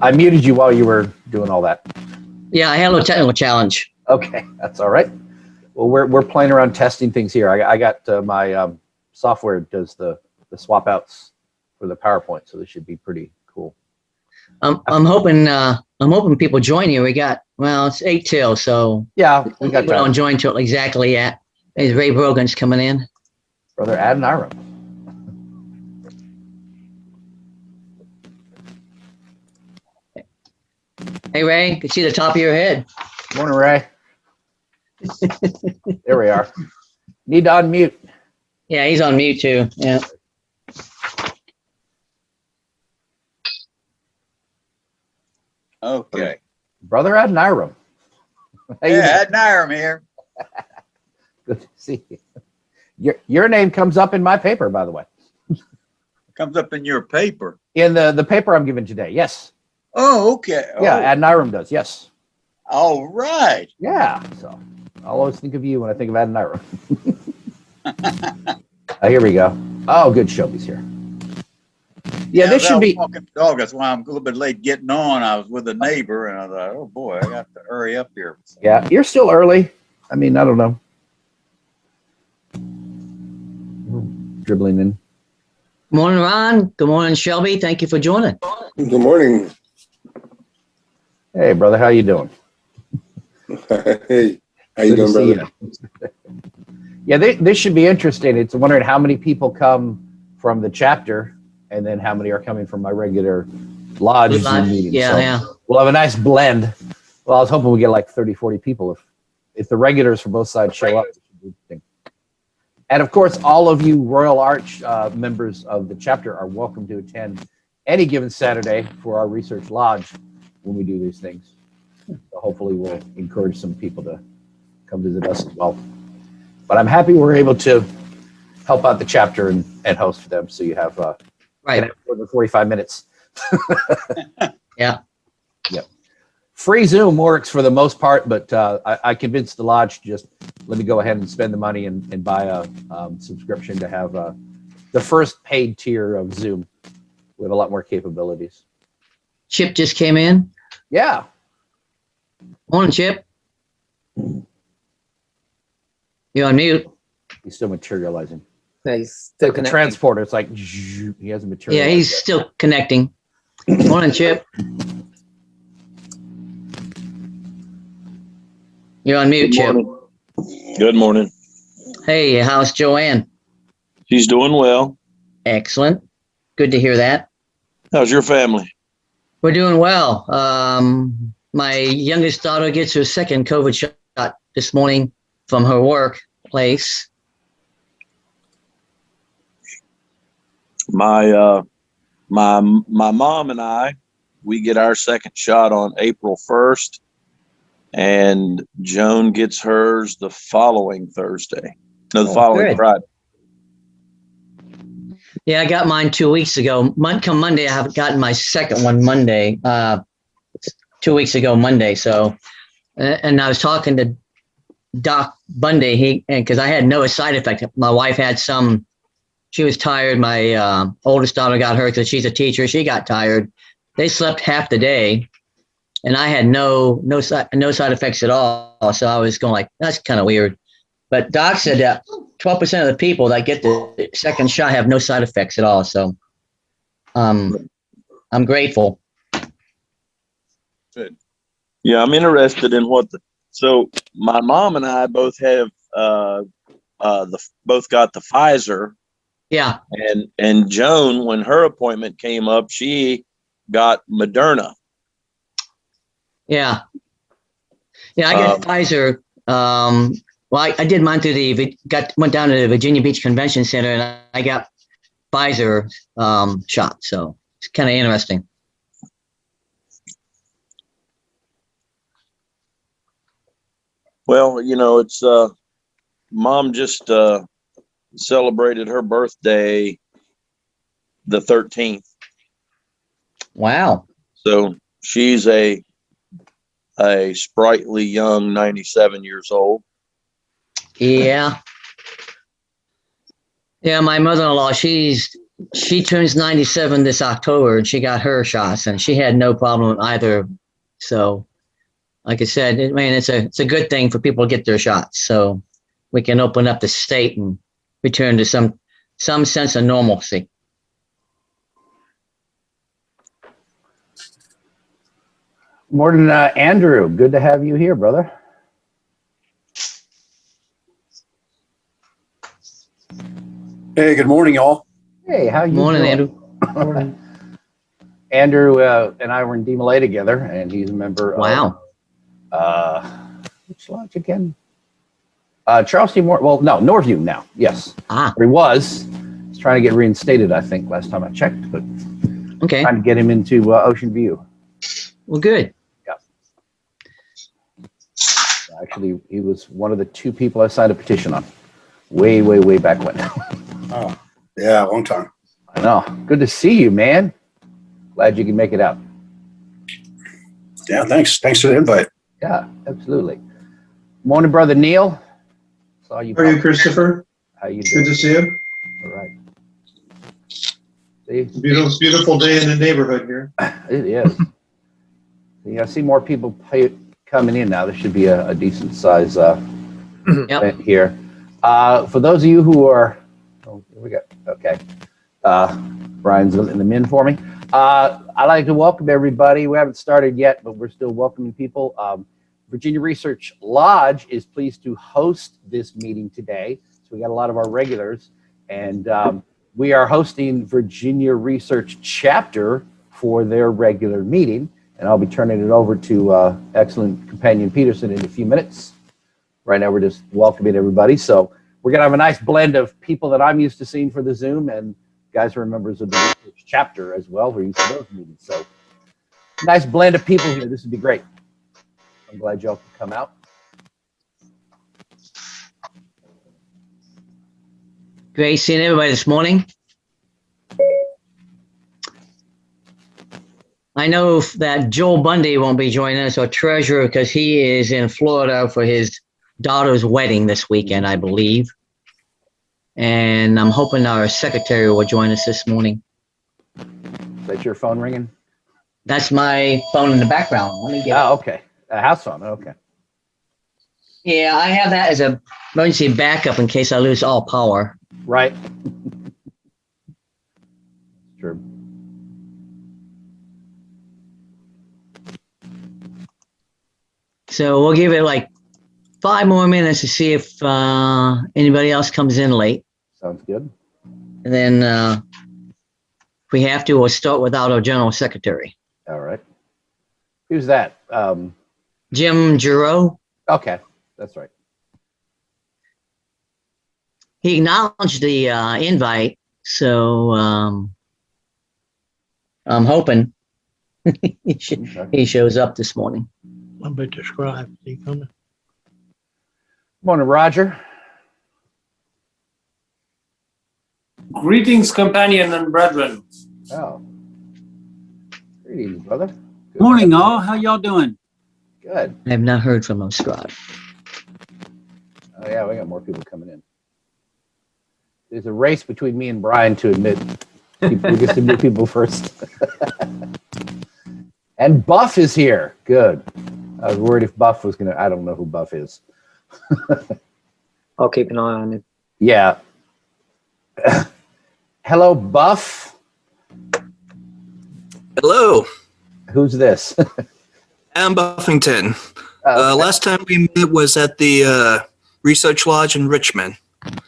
I muted you while you were doing all that. Yeah, I had a little technical challenge. Okay, that's all right. Well, we're playing around testing things here. I got my software does the swap outs for the PowerPoint, so this should be pretty cool. I'm hoping people join you. It's 8 till, so yeah, we got people don't join till exactly at. Is Ray Brogan's coming in? Brother Adoniram. Hey Ray, can see the top of your head. Morning, Ray. There we are. Need to unmute. Yeah, he's on mute too. Yeah. Okay. Brother Adoniram. Yeah, Adoniram here. Good to see you. Your name comes up in my paper, by the way. Comes up in your paper. In the paper I'm giving today, yes. Oh, okay. Yeah, Adoniram does, yes. All right. Yeah, so I'll always think of you when I think of Adoniram. Here we go. Oh, good. Shelby's here. Yeah, this should be. Walking the dog. That's why I'm a little bit late getting on. I was with a neighbor, and I thought, oh boy, I got to hurry up here. Yeah, you're still early. I mean, I don't know. Dribbling in. Good morning, Ron. Good morning, Shelby. Thank you for joining. Good morning. Hey, brother, how you doing? Hey, how you doing, brother? Yeah, this should be interesting. It's wondering how many people come from the chapter, and then how many are coming from my regular lodge meeting. Yeah, so yeah. We'll have a nice blend. Well, I was hoping we get like 30, 40 people. If the regulars from both sides show up. And of course, all of you Royal Arch members of the chapter are welcome to attend any given Saturday for our research lodge when we do these things. So hopefully we'll encourage some people to come visit us as well. But I'm happy we're able to help out the chapter and host for them. So you have right more than 45 minutes. Yeah. Yep. Free Zoom works for the most part, but I convinced the lodge to just let me go ahead and spend the money and buy a subscription to have the first paid tier of Zoom with a lot more capabilities. Chip just came in. Yeah. Morning, Chip. You're on mute. He's still materializing. Yeah, he's still like the transporter. It's like he hasn't materialized. Yeah, he's still connecting. Morning, Chip. You're on mute, Chip. Good morning. Hey, how's Joanne? She's doing well. Excellent. Good to hear that. How's your family? We're doing well. My youngest daughter gets her second COVID shot this morning from her workplace. My mom and I, we get our second shot on April 1st, and Joan gets hers the following Thursday. No, the following good. Friday. Yeah, I got mine 2 weeks ago. Come Monday, I have gotten my second one Monday. 2 weeks ago Monday. So, and I was talking to Doc Bundy. Because I had no side effect. My wife had some. She was tired. My oldest daughter got hurt because she's a teacher. She got tired. They slept half the day, and I had no side effects at all. So I was going like, that's kind of weird. But Doc said that 12% of the people that get the second shot have no side effects at all. So I'm grateful. Good. Yeah, I'm interested in so my mom and I both have both got the Pfizer. Yeah. And Joan, when her appointment came up, she got Moderna. Yeah. Yeah, I got Pfizer. Well, I did mine through went down to the Virginia Beach Convention Center, and I got Pfizer shot. So it's kind of interesting. Well, it's mom just celebrated her birthday the 13th. Wow. So she's a sprightly young 97 years old. Yeah. Yeah, my mother-in-law, she's She turns 97 this October, and she got her shots, and she had no problem with either. So, like I said, it's a good thing for people to get their shots, so we can open up the state and return to some sense of normalcy. Morning, Andrew. Good to have you here, brother. Hey, good morning, y'all. Hey, how you Morning, doing? Andrew. Andrew and I were in DMLA together, and he's a member Wow. of, which lodge again? Charles T. Moore, well, no, Norview now, yes. Ah, Or he was. He's trying to get reinstated, I think, last time I checked, but okay. trying to get him into Ocean View. Well, good. Actually, he was one of the 2 people I signed a petition on. Way, way, way back when. Oh, yeah, long time. I know. Good to see you, man. Glad you can make it out. Yeah, thanks. Thanks for the invite. Yeah, absolutely. Morning, brother Neil. Saw you. How are you, Christopher? How you Good doing? to see you. All right. See, Beautiful day in the neighborhood here. it is. Yeah, I see more people coming in now. There should be a decent size Yep. event here. For those of you who are, oh, here we go. Okay. Brian's in the min for me. I'd like to welcome everybody. We haven't started yet, but we're still welcoming people. Virginia Research Lodge is pleased to host this meeting today. So we got a lot of our regulars, and we are hosting Virginia Research Chapter for their regular meeting. And I'll be turning it over to excellent companion Peterson in a few minutes. Right now, we're just welcoming everybody. So we're going to have a nice blend of people that I'm used to seeing for the Zoom and guys who are members of the research chapter as well. We're used to those meetings. So nice blend of people here. This would be great. I'm glad y'all could come out. Great seeing everybody this morning. I know that Joel Bundy won't be joining us, our treasurer, because he is in Florida for his daughter's wedding this weekend, I believe. And I'm hoping our secretary will join us this morning. Is that your phone ringing? That's my phone in the background. Let me get it. Oh, okay. A house phone. Okay. Yeah, I have that as a emergency backup in case I lose all power. Right. True. So we'll give it like 5 more minutes to see if anybody else comes in late. Sounds good. And then if we have to, we'll start without our general secretary. All right. Who's that? Jim Giroux. Okay. That's right. He acknowledged the invite, so I'm hoping he shows up this morning. I'm about to describe. Is he coming? Morning, Roger. Greetings, companion and brethren. Oh. Greetings, brother. Good. Morning, all. How y'all doing? Good. I have not heard from him, Scribe. Oh, yeah, we got more people coming in. There's a race between me and Brian to admit people. We get to meet people first. And Buff is here. Good. I was worried if Buff was going to, I don't know who Buff is. I'll keep an eye on it. Yeah. Hello, Buff. Hello, Who's this? I'm Buffington. Okay. Last time we met was at the Research Lodge in Richmond.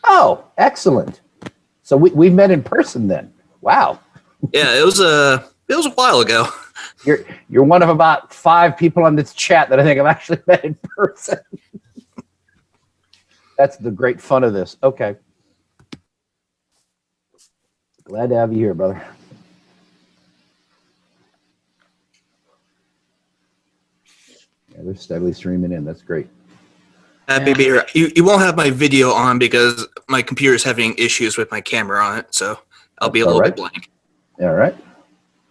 Oh, excellent. So we've met in person then. Wow. Yeah, it was a while ago. You're one of about 5 people on this chat that I think I've actually met in person. That's the great fun of this. Okay. Glad to have you here, brother. Yeah, they're steadily streaming in. That's great. Happy to be here. You won't have my video on because my computer is having issues with my camera on it, so I'll be a little bit blank. All right.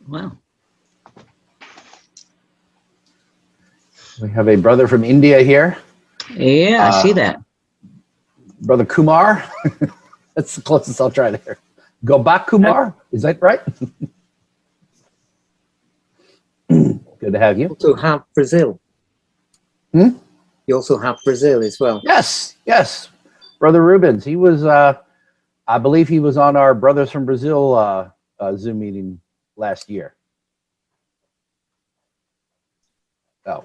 Wow. We have a brother from India here. Yeah, I see that. Brother Kumar. That's the closest I'll try there. Gobakumar, is that right? Good to have you. You also have Brazil. Hmm? You also have Brazil as well. Yes, yes. Brother Rubens, he was, I believe he was on our Brothers from Brazil Zoom meeting last year. Oh.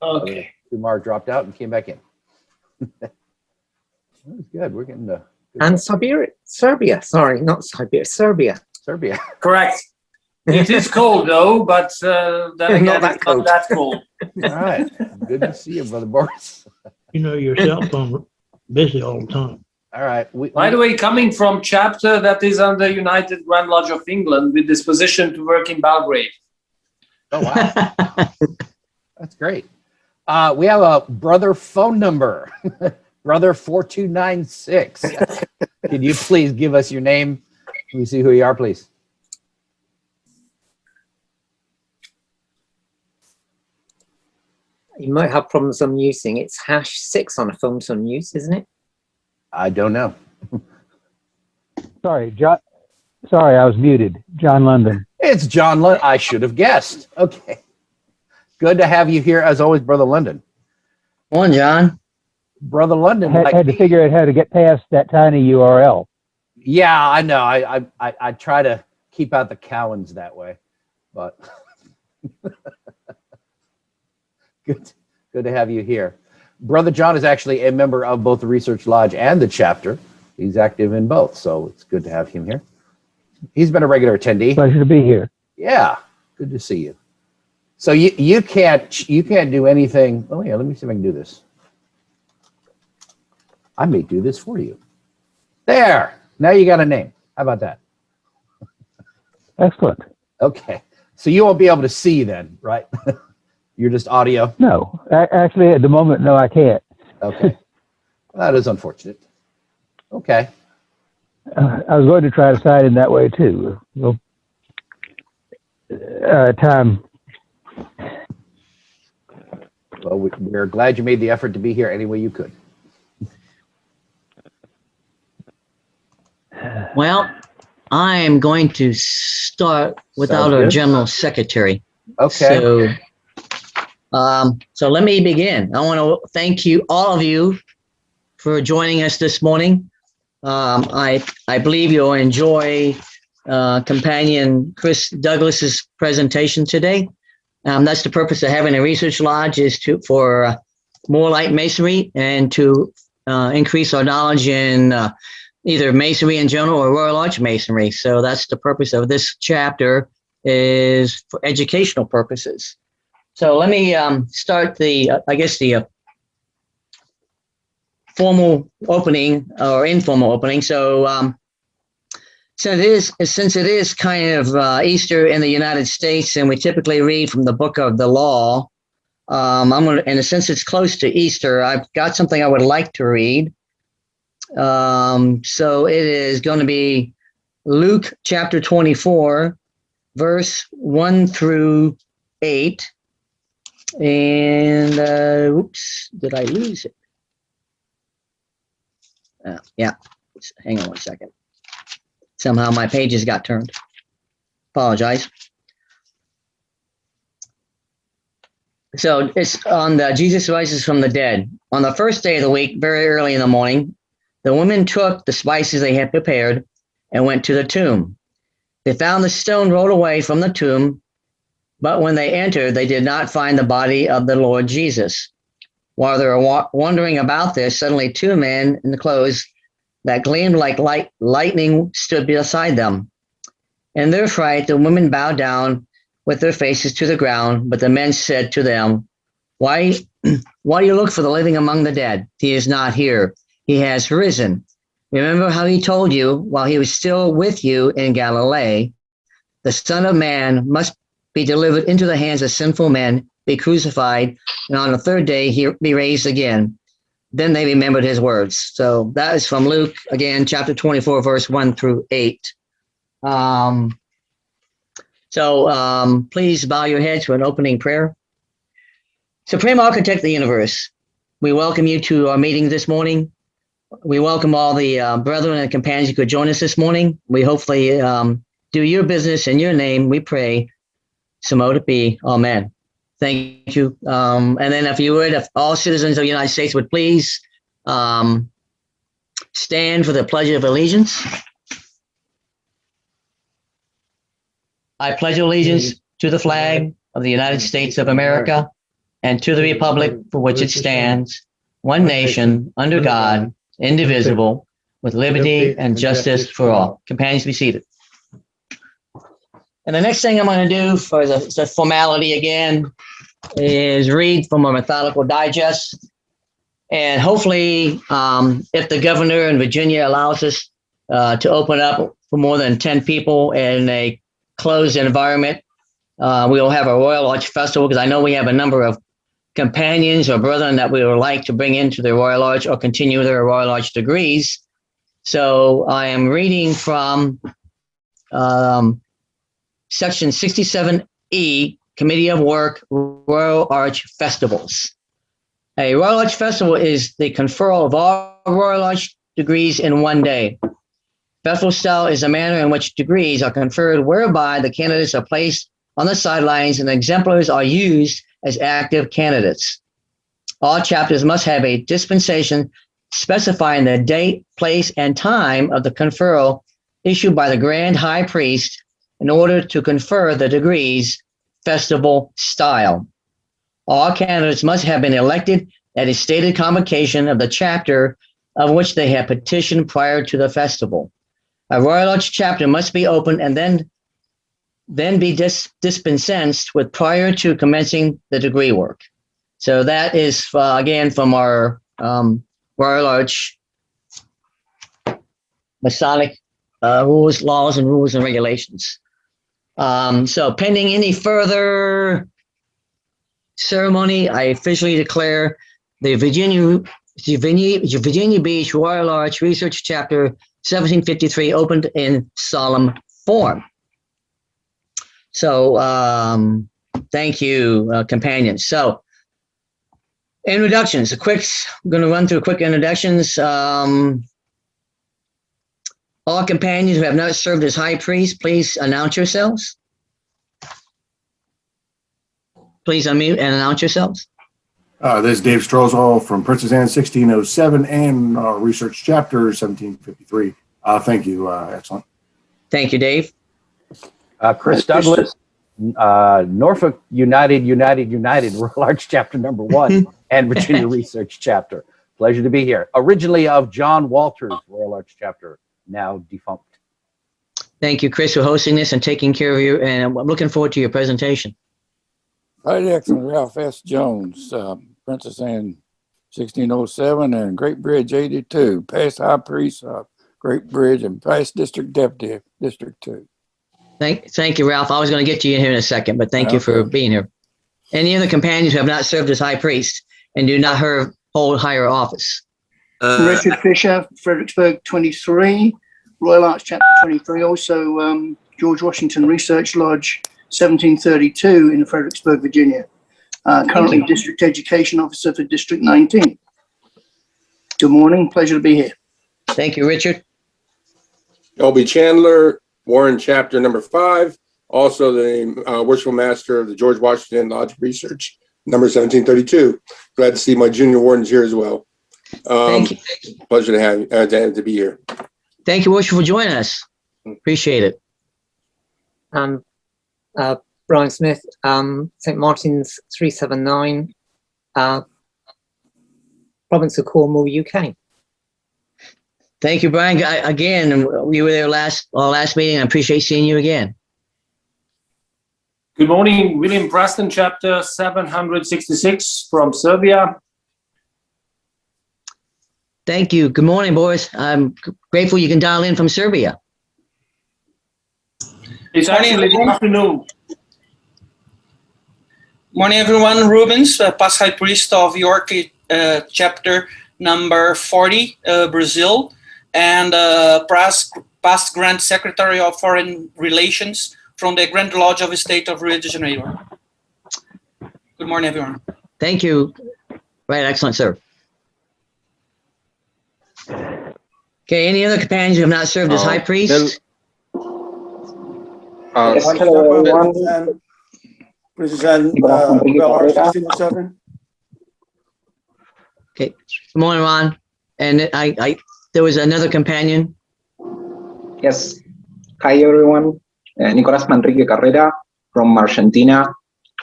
Okay. Kumar dropped out and came back in. That was good. We're getting the And Serbia. Sorry, not Siberia. Serbia. Serbia. Correct. It is cold though, but then again, Not that it's not cold. that cold. All right. Good to see you, Brother Boris. You know your cell phone busy all the time. All right. By the way, coming from chapter that is under United Grand Lodge of England with disposition to work in Belgrade. Oh, wow. That's great. We have a brother phone number, brother 4296. Could you please give us your name? Let me see who you are, please. You might have problems unmuting. It's #6 on a phone to unmute, isn't it? I don't know. Sorry, John. Sorry, I was muted. John London. It's John London. I should have guessed. Okay. Good to have you here, as always, Brother London. Come on, John. Brother London. Had to figure out how to get past that tiny URL. Yeah, I know. I try to keep out the Cowans that way, but good to have you here. Brother John is actually a member of both the Research Lodge and the chapter. He's active in both, so it's good to have him here. He's been a regular attendee. Pleasure to be here. Yeah, good to see you. So you can't do anything. Oh yeah, let me see if I can do this. I may do this for you. There. Now you got a name. How about that? Excellent. Okay. So you won't be able to see then, right? You're just audio? No, actually, at the moment, no, I can't. Okay. That is unfortunate. Okay. I was going to try to sign in that way too. Well, time. Well, we're glad you made the effort to be here any way you could. Well, I am going to start without Sounds our good. general secretary. Okay. So let me begin. I want to thank you, all of you, for joining us this morning. I believe you'll enjoy companion Chris Douglas's presentation today. That's the purpose of having a research lodge, is for more light masonry and to increase our knowledge in either masonry in general or Royal Arch masonry. So that's the purpose of this chapter, is for educational purposes. So let me start the formal opening or informal opening. So since it is kind of Easter in the United States, and we typically read from the Book of the Law, and since it's close to Easter, I've got something I would like to read. So it is going to be Luke chapter 24, verse 1 through 8. And oops, did I lose it? Yeah, hang on one second. Somehow my pages got turned. Apologize. So it's on the Jesus rises from the dead. On the first day of the week, very early in the morning, the women took the spices they had prepared and went to the tomb. They found the stone rolled away from the tomb, but when they entered, they did not find the body of the Lord Jesus. While they were wondering about this, suddenly two men in the clothes that gleamed like lightning stood beside them. In their fright, the women bowed down with their faces to the ground, but the men said to them, Why do you look for the living among the dead? He is not here. He has risen. Remember how he told you while he was still with you in Galilee, the Son of Man must be delivered into the hands of sinful men, be crucified, and on the third day he be raised again. Then they remembered his words. So that is from Luke, again, chapter 24, verse 1 through 8. Please bow your heads for an opening prayer. Supreme Architect of the universe, we welcome you to our meeting this morning. we welcome all the brethren and companions who could join us this morning. We hopefully do your business in your name. We pray. So mote it be. Amen. Thank you. And then if all citizens of the United States would please stand for the Pledge of Allegiance. I pledge allegiance to the flag of the United States of America and to the republic for which it stands, one nation, under God, indivisible, with liberty and justice for all. Companions, be seated. And the next thing I'm going to do for the formality again is read from a methodical digest. And hopefully, if the governor in Virginia allows us to open up for more than 10 people in a closed environment, we will have a Royal Arch Festival, because I know we have a number of companions or brethren that we would like to bring into the Royal Arch or continue their Royal Arch degrees. So I am reading from Section 67E, Committee of Work, Royal Arch Festivals. A Royal Arch Festival is the conferral of all Royal Arch degrees in one day. Festival style is a manner in which degrees are conferred whereby the candidates are placed on the sidelines and exemplars are used as active candidates. All chapters must have a dispensation specifying the date, place, and time of the conferral issued by the Grand High Priest in order to confer the degrees festival style. All candidates must have been elected at a stated convocation of the chapter of which they have petitioned prior to the festival. A Royal Arch chapter must be opened and then be dispensed with prior to commencing the degree work. So that is, again, from our Royal Arch Masonic rules, laws, and rules and regulations. So pending any further ceremony, I officially declare the Virginia Beach Royal Arch Research Chapter 1753 opened in solemn form. So thank you, companions. So introductions, I'm going to run through quick introductions. All companions who have not served as high priest, please announce yourselves. Please unmute and announce yourselves. This is Dave Strozal from Princess Anne 1607 and Research Chapter 1753. Thank you. Excellent. Thank you, Dave. Chris Douglas, Norfolk United Royal Arch Chapter number 1 and Virginia Research Chapter. Pleasure to be here. Originally of John Walters Royal Arch Chapter, now defunct. Thank you, Chris, for hosting this and taking care of you. And I'm looking forward to your presentation. Right, excellent. Ralph S. Jones, Princess Anne 1607 and Great Bridge 82, past High Priest, Great Bridge, and past District Deputy, District 2. Thank you, Ralph. I was going to get to you in here in a second, but thank you for being here. Any other companions who have not served as high priest and do not hold higher office? Richard Fisher, Fredericksburg 23, Royal Arch Chapter 23, also George Washington Research Lodge 1732 in Fredericksburg, Virginia. Currently District Education Officer for District 19. Good morning, pleasure to be here. Thank you, Richard. L.B. Chandler, Warren Chapter number 5, also the Worshipful Master of the George Washington Lodge Research, number 1732. Glad to see my junior wardens here as well. Thank you. Pleasure to have you, to be here. Thank you, Worship, for joining us. Appreciate it. Brian Smith, St. Martin's 379, Province of Cornwall, UK. Thank you, Brian. Again, you were there our last meeting. I appreciate seeing you again. Good morning, William Preston, Chapter 766 from Serbia. Thank you. Good morning, boys. I'm grateful you can dial in from Serbia. It's actually good afternoon. Morning, everyone. Rubens, past High Priest of York, Chapter number 40, Brazil, and past Grand Secretary of Foreign Relations from the Grand Lodge of the State of Rio de Janeiro. Good morning, everyone. Thank you. Right, excellent, sir. Okay, any other companions who have not served as high priest? Yes, hello everyone. Princess Anne, Bell R 1607. Okay, good morning, Ron. And there was another companion. Yes. Hi everyone. Nicolas Manrique Carrera from Argentina,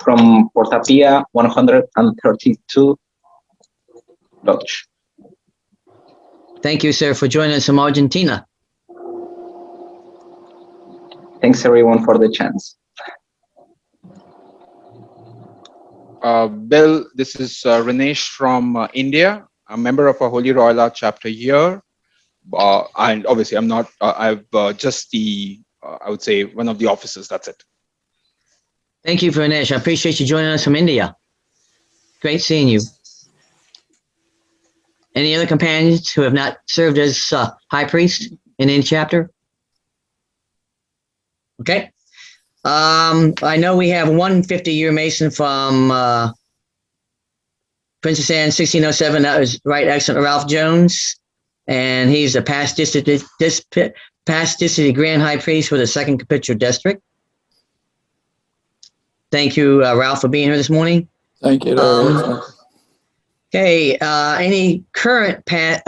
from Portapia 132 Lodge. Thank you, sir, for joining us from Argentina. Thanks everyone for the chance. Bill, this is Ranesh from India, a member of a Holy Royal Arch chapter here. And obviously, I'm not, I've just I would say, one of the officers. That's it. Thank you, Ranesh. I appreciate you joining us from India. Great seeing you. Any other companions who have not served as high priest in any chapter? Okay. I know we have one 50-year Mason from Princess Anne 1607. That was Right Excellent Ralph Jones. And he's a past district Grand High Priest for the 2nd Capitular District. Thank you, Ralph, for being here this morning. Thank you. Okay, any current past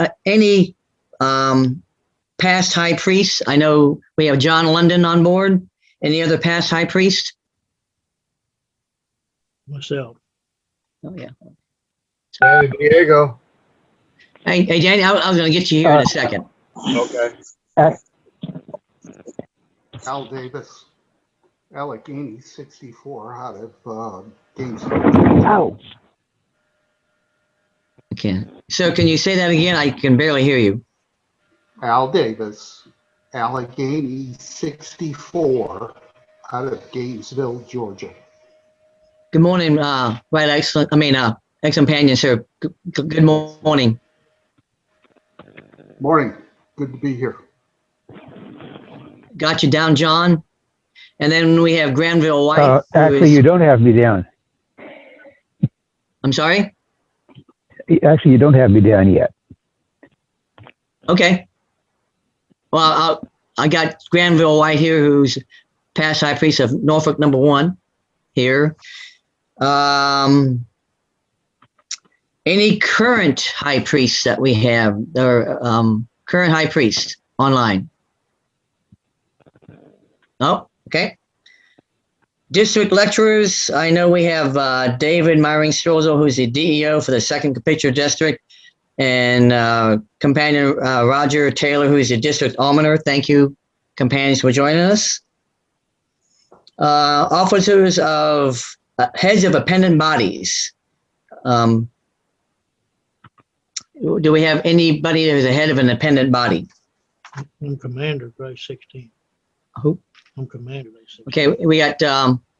high priests? I know we have John London on board. Any other past high priest? Myself. Oh yeah. Danny Diego. Hey Danny, I was going to get you here in a second. Okay. Al Davis, Allegheny 64 out of Gainesville. Ow. Okay. So can you say that again? I can barely hear you. Al Davis, Allegheny 64 out of Gainesville, Georgia. Good morning, Right Excellent. Ex-companion, sir. Good morning. Morning. Good to be here. Got you down, John. And then we have Granville White. Actually, you don't have me down. I'm sorry? Actually, you don't have me down yet. Okay. Well, I got Granville White here, who's past high priest of Norfolk number 1 here. Any current high priests that we have, or current high priest online? Oh, okay. District lecturers, I know we have David Myring Strozel, who's the DEO for the 2nd Capitular District, and companion Roger Taylor, who's the district almoner. Thank you, companions, for joining us. Officers of heads of appendant bodies. Do we have anybody who's the head of an appendant body? I'm commander, grade 16. Who? I'm commander, grade 16. Okay, we got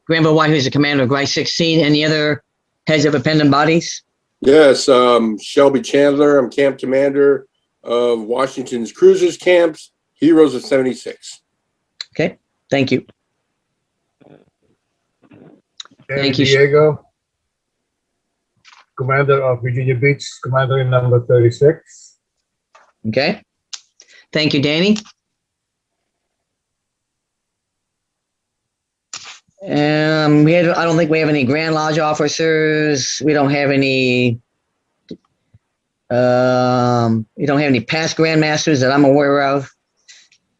Granville White, who's the commander of grade 16. Any other heads of appendant bodies? Yes, Shelby Chandler. I'm camp commander of Washington's Cruisers Camps, Heroes of 76. Okay, thank you. Danny Thank you. Diego, commander of Virginia Beach, commander in number 36. Okay, thank you, Danny. I don't think we have any Grand Lodge officers. We don't have any. We don't have any past Grand Masters that I'm aware of.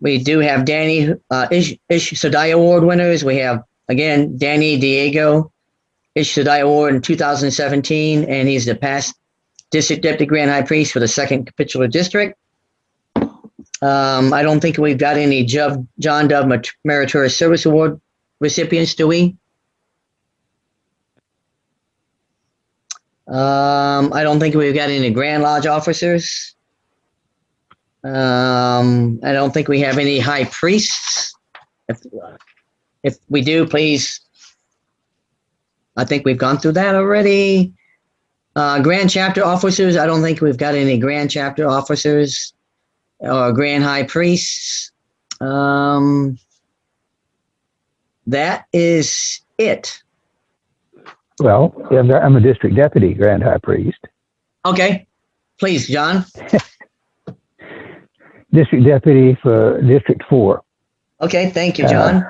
We do have Danny Ish Sadai Award winners. We have again Danny Diego, Ish Sadai Award in 2017, and he's the past District Deputy Grand High Priest for the 2nd Capitular District. I don't think we've got any John Dove Meritorious Service Award recipients, do we? I don't think we've got any Grand Lodge officers. I don't think we have any high priests. If we do, please. I think we've gone through that already. Grand chapter officers, I don't think we've got any grand chapter officers or grand high priests. That is it. Well, I'm a district deputy grand high priest. Okay, please, John. district deputy for District 4. Okay, thank you, John.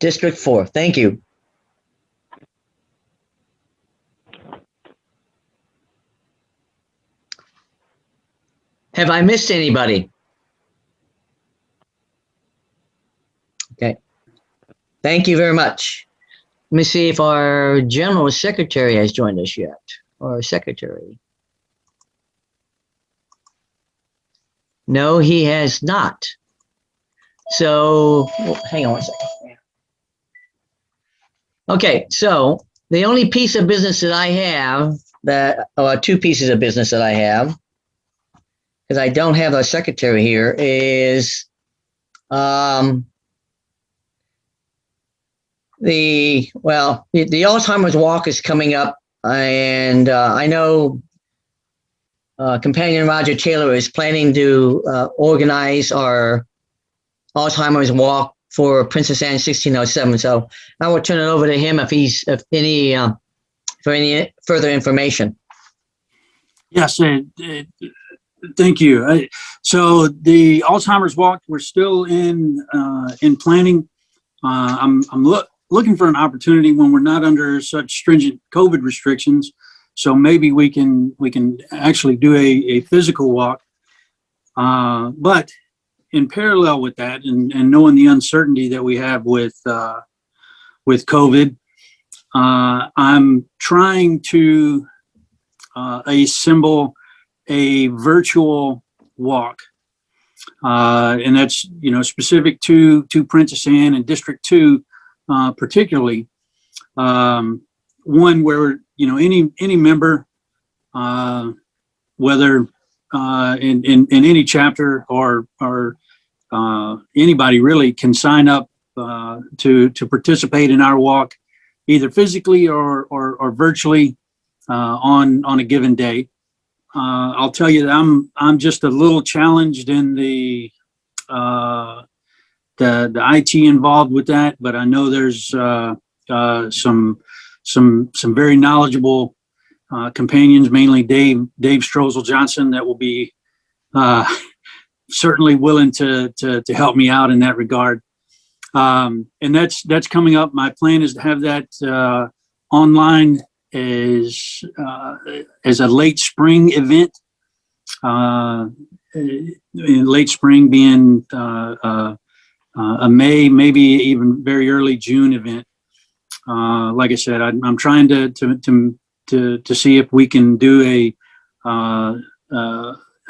District 4, thank you. Have I missed anybody? Okay. Thank you very much. Let me see if our general secretary has joined us yet, or secretary. No, he has not. So, hang on one second. Okay, so the only piece of business that I have, two pieces of business that I have, because I don't have a secretary here, is the Alzheimer's Walk is coming up, and I know Companion Roger Taylor is planning to organize our Alzheimer's Walk for Princess Anne 1607. So I will turn it over to him for any further information. Yes, thank you. So the Alzheimer's Walk, we're still in planning. I'm looking for an opportunity when we're not under such stringent COVID restrictions. So maybe we can actually do a physical walk. But in parallel with that, and knowing the uncertainty that we have with COVID, I'm trying to assemble a virtual walk, and that's specific to Princess Anne and District 2, particularly. One where any member, whether in any chapter or anybody really, can sign up to participate in our walk, either physically or virtually on a given day. I'll tell you that I'm just a little challenged in the IT involved with that, but I know there's some very knowledgeable companions, mainly Dave Strozel Johnson, that will be certainly willing to help me out in that regard. And that's coming up. My plan is to have that online as a late spring event. Late spring being a May, maybe even very early June event. Like I said, I'm trying to see if we can do a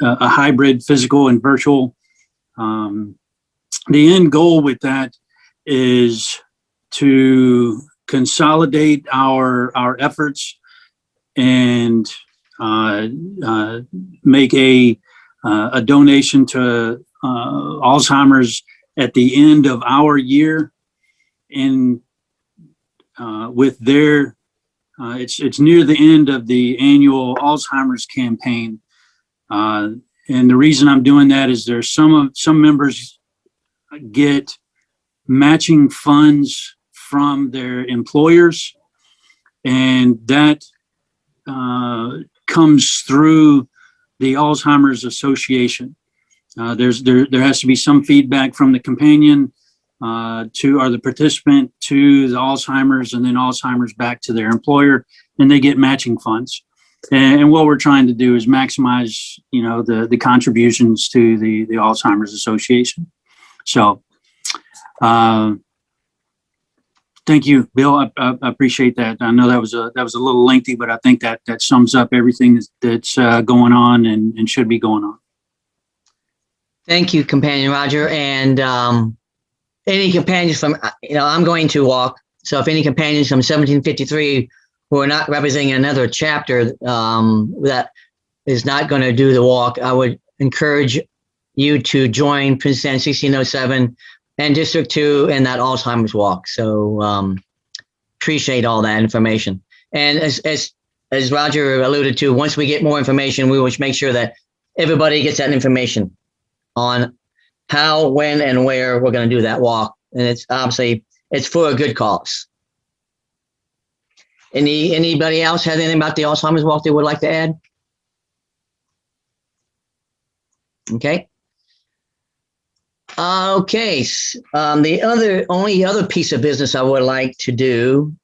hybrid physical and virtual. The end goal with that is to consolidate our efforts and make a donation to Alzheimer's at the end of our year. And with their, it's near the end of the annual Alzheimer's campaign. And the reason I'm doing that is there's some members get matching funds from their employers, and that comes through the Alzheimer's Association. There has to be some feedback from the companion or the participant to the Alzheimer's, and then Alzheimer's back to their employer, and they get matching funds. And what we're trying to do is maximize, the contributions to the Alzheimer's Association. So, thank you, Bill. I appreciate that. I know that was a little lengthy, but I think that sums up everything that's going on and should be going on. Thank you, Companion Roger. And any companions from, I'm going to walk. So if any companions from 1753 who are not representing another chapter that is not going to do the walk, I would encourage you to join Princess Anne 1607 and District 2 in that Alzheimer's walk. So appreciate all that information. And as Roger alluded to, once we get more information, we will make sure that everybody gets that information on how, when, and where we're going to do that walk. And it's obviously, it's for a good cause. Anybody else have anything about the Alzheimer's walk they would like to add? Okay. Okay. The only other piece of business I would like to do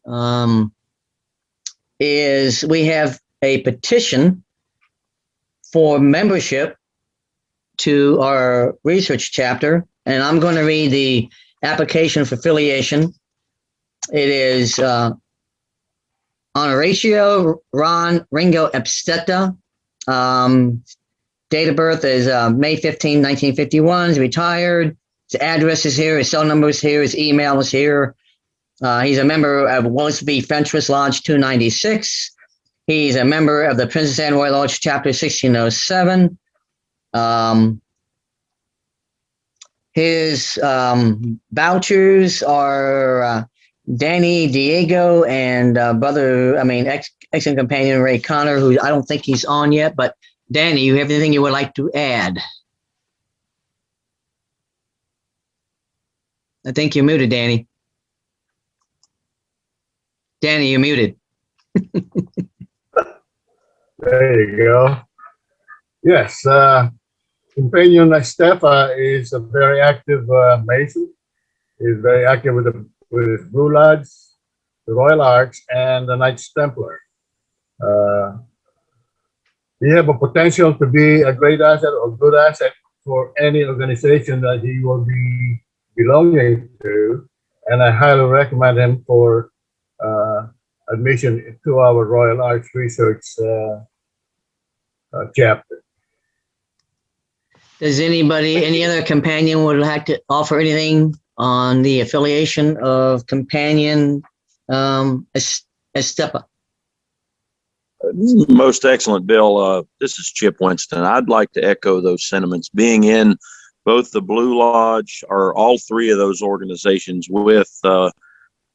is we have a petition for membership to our research chapter, and I'm going to read the application for affiliation. It is Honoratio Ron Ringo Epsteta. Date of birth is May 15, 1951. He's retired. His address is here. His cell number is here. His email is here. He's a member of Willesby Fentress Lodge 296. He's a member of the Princess Anne Royal Lodge Chapter 1607. His vouchers are Danny Diego and ex companion Ray Connor, who I don't think he's on yet. But Danny, you have anything you would like to add? I think you're muted, Danny. Danny, you're muted. There you go. Yes, Companion Estepa is a very active Mason. He's very active with his Blue Lodge, the Royal Arch, and the Knights Templar. He have a potential to be a great asset or good asset for any organization that he will be belonging to, and I highly recommend him for admission to our Royal Arch Research chapter. Does any other companion would like to offer anything on the affiliation of Companion Estepa? Most excellent, Bill. This is Chip Winston. I'd like to echo those sentiments. Being in both the Blue Lodge or all three of those organizations with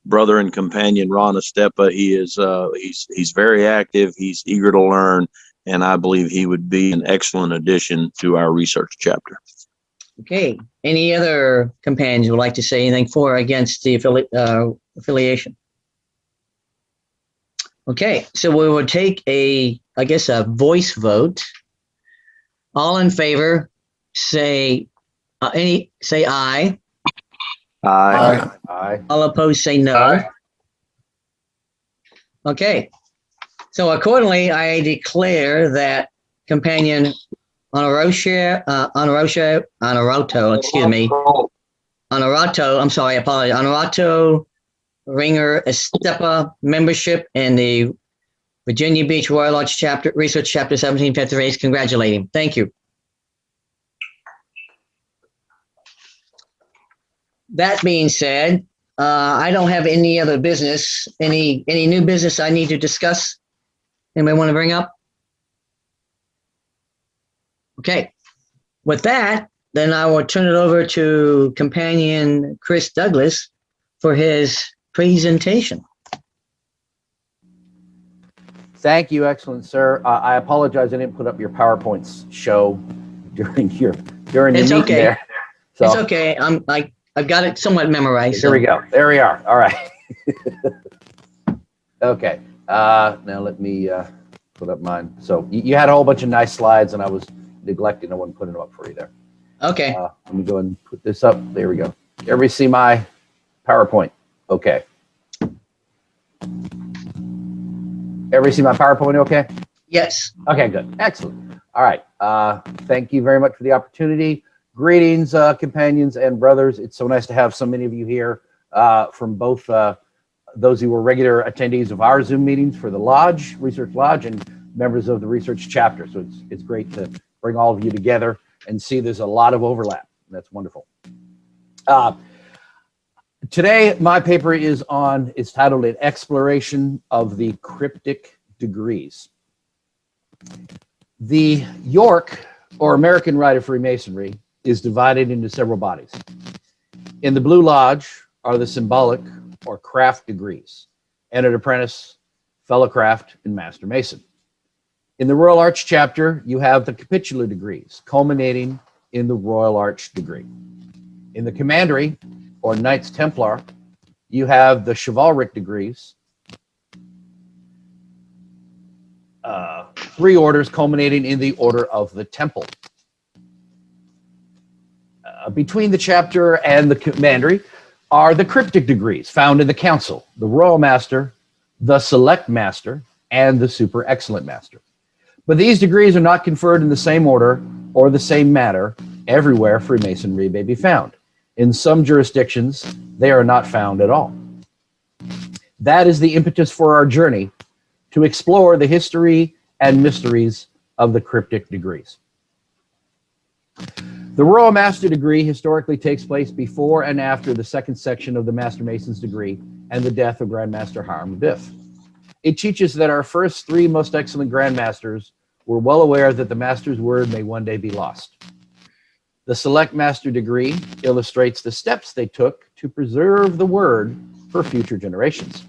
brother and companion Ron Estepa, he's very active. He's eager to learn, and I believe he would be an excellent addition to our research chapter. Okay. Any other companions would like to say anything for or against the affiliation? Okay, so we will take a voice vote. All in favor, say aye. Aye. Aye. All opposed, say no. Aye. Okay, so accordingly, I declare that Companion Honorato, Honorato Ringer Estepa membership in the Virginia Beach Royal Lodge Chapter Research Chapter 1753 is congratulating. Thank you. That being said, I don't have any other business. Any new business I need to discuss? Anybody want to bring up? Okay. With that, then I will turn it over to Companion Chris Douglas for his presentation. Thank you, excellent sir. I apologize I didn't put up your PowerPoints show during your It's meeting okay. there. So, It's okay. I've got it somewhat memorized. Here we go. There we are. All right. Okay. Now let me put up mine. So you had a whole bunch of nice slides, and I was neglecting. I wasn't putting them up for you there. Okay. Let me go ahead and put this up. There we go. Everybody see my PowerPoint? Okay. Everybody see my PowerPoint okay? Yes. Okay, good. Excellent. All right. Thank you very much for the opportunity. Greetings, companions and brothers. It's so nice to have so many of you here from both those who were regular attendees of our Zoom meetings for the Lodge, Research Lodge, and members of the research chapter. So it's great to bring all of you together and see there's a lot of overlap. That's wonderful. Today, my paper is titled An Exploration of the Cryptic Degrees. The York, or American Rite of Freemasonry, is divided into several bodies. In the Blue Lodge are the symbolic or craft degrees, entered apprentice, fellow craft, and master mason. In the Royal Arch chapter, you have the capitular degrees, culminating in the Royal Arch degree. In the commandery, or Knights Templar, you have the chivalric degrees, 3 orders culminating in the Order of the Temple. Between the chapter and the commandery are the Cryptic Degrees found in the Council, the Royal Master, the Select Master, and the Super Excellent Master. But these degrees are not conferred in the same order or the same manner everywhere Freemasonry may be found. In some jurisdictions, they are not found at all. That is the impetus for our journey to explore the history and mysteries of the Cryptic Degrees. The Royal Master degree historically takes place before and after the second section of the Master Mason's degree and the death of Grand Master Hiram Abiff. It teaches that our first three most excellent Grand Masters were well aware that the Master's word may one day be lost. The Select Master degree illustrates the steps they took to preserve the word for future generations.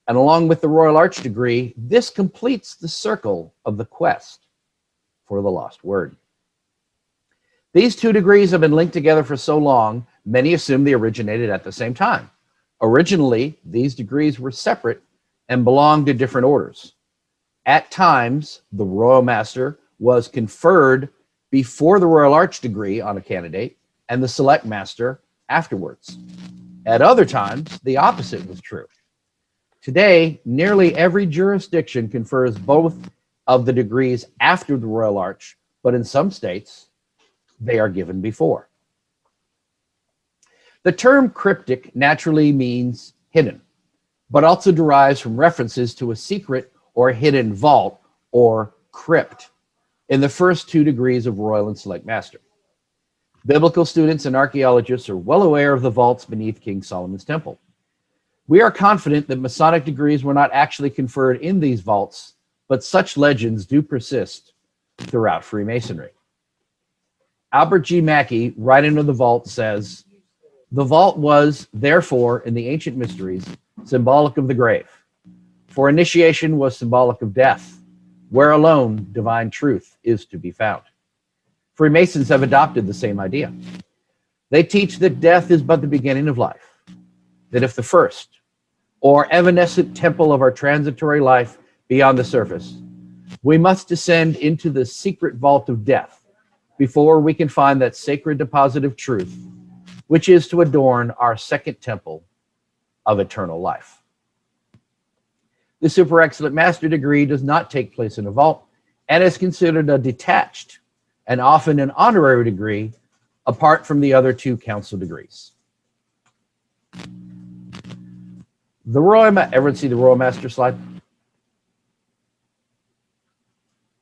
And along with the Royal Arch degree, this completes the circle of the quest for the lost word. These two degrees have been linked together for so long, many assume they originated at the same time. Originally, these degrees were separate and belonged to different orders. At times, the Royal Master was conferred before the Royal Arch degree on a candidate and the Select Master afterwards. At other times, the opposite was true. Today, nearly every jurisdiction confers both of the degrees after the Royal Arch, but in some states, they are given before. The term cryptic naturally means hidden, but also derives from references to a secret or hidden vault or crypt in the first two degrees of Royal and Select Master. Biblical students and archaeologists are well aware of the vaults beneath King Solomon's temple. We are confident that Masonic degrees were not actually conferred in these vaults, but such legends do persist throughout Freemasonry. Albert G. Mackey, writing of the vault, says, "The vault was, therefore, in the ancient mysteries, symbolic of the grave. For initiation was symbolic of death, where alone divine truth is to be found." Freemasons have adopted the same idea. They teach that death is but the beginning of life, that if the first or evanescent temple of our transitory life beyond the surface, we must descend into the secret vault of death before we can find that sacred deposit of truth, which is to adorn our second temple of eternal life. The Super Excellent Master degree does not take place in a vault and is considered a detached and often an honorary degree apart from the other two council degrees. The everyone see the Royal Master slide?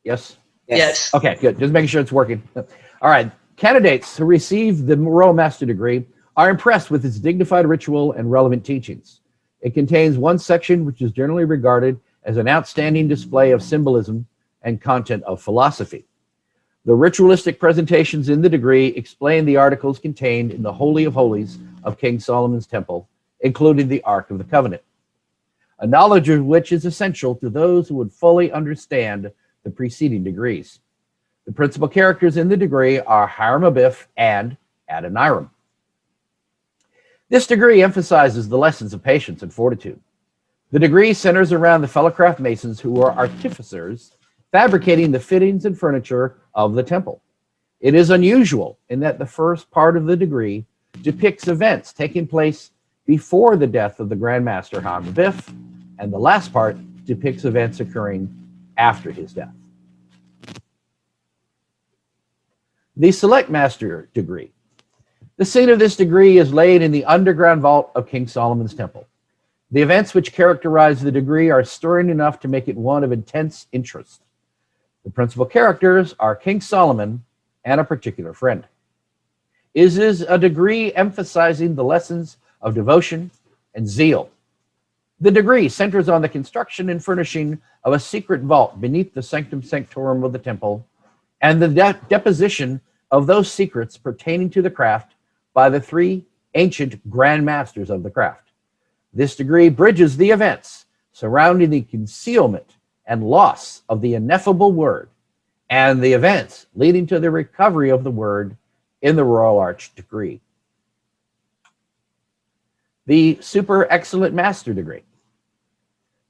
Yes? Yes. Okay, good. Just making sure it's working. All right. Candidates who receive the Royal Master degree are impressed with its dignified ritual and relevant teachings. It contains one section which is generally regarded as an outstanding display of symbolism and content of philosophy. The ritualistic presentations in the degree explain the articles contained in the Holy of Holies of King Solomon's Temple, including the Ark of the Covenant, a knowledge of which is essential to those who would fully understand the preceding degrees. The principal characters in the degree are Hiram Abiff and Adoniram. This degree emphasizes the lessons of patience and fortitude. The degree centers around the fellowcraft masons who are artificers, fabricating the fittings and furniture of the temple. It is unusual in that the first part of the degree depicts events taking place before the death of the Grand Master Hiram Abiff, and the last part depicts events occurring after his death. The Select Master degree. The scene of this degree is laid in the underground vault of King Solomon's Temple. The events which characterize the degree are stirring enough to make it one of intense interest. The principal characters are King Solomon and a particular friend. It is a degree emphasizing the lessons of devotion and zeal. The degree centers on the construction and furnishing of a secret vault beneath the sanctum sanctorum of the temple and the deposition of those secrets pertaining to the craft by the three ancient grand masters of the craft. This degree bridges the events surrounding the concealment and loss of the ineffable word and the events leading to the recovery of the word in the Royal Arch degree. The Super Excellent Master degree.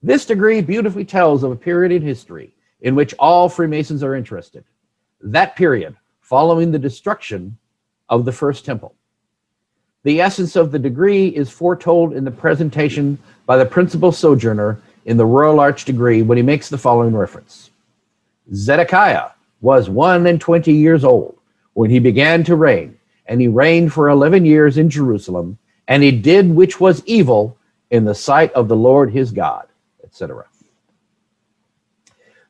This degree beautifully tells of a period in history in which all Freemasons are interested. That period following the destruction of the First Temple. The essence of the degree is foretold in the presentation by the principal sojourner in the Royal Arch degree when he makes the following reference. Zedekiah was 21 years old when he began to reign, and he reigned for 11 years in Jerusalem, and he did which was evil in the sight of the Lord his God, etc.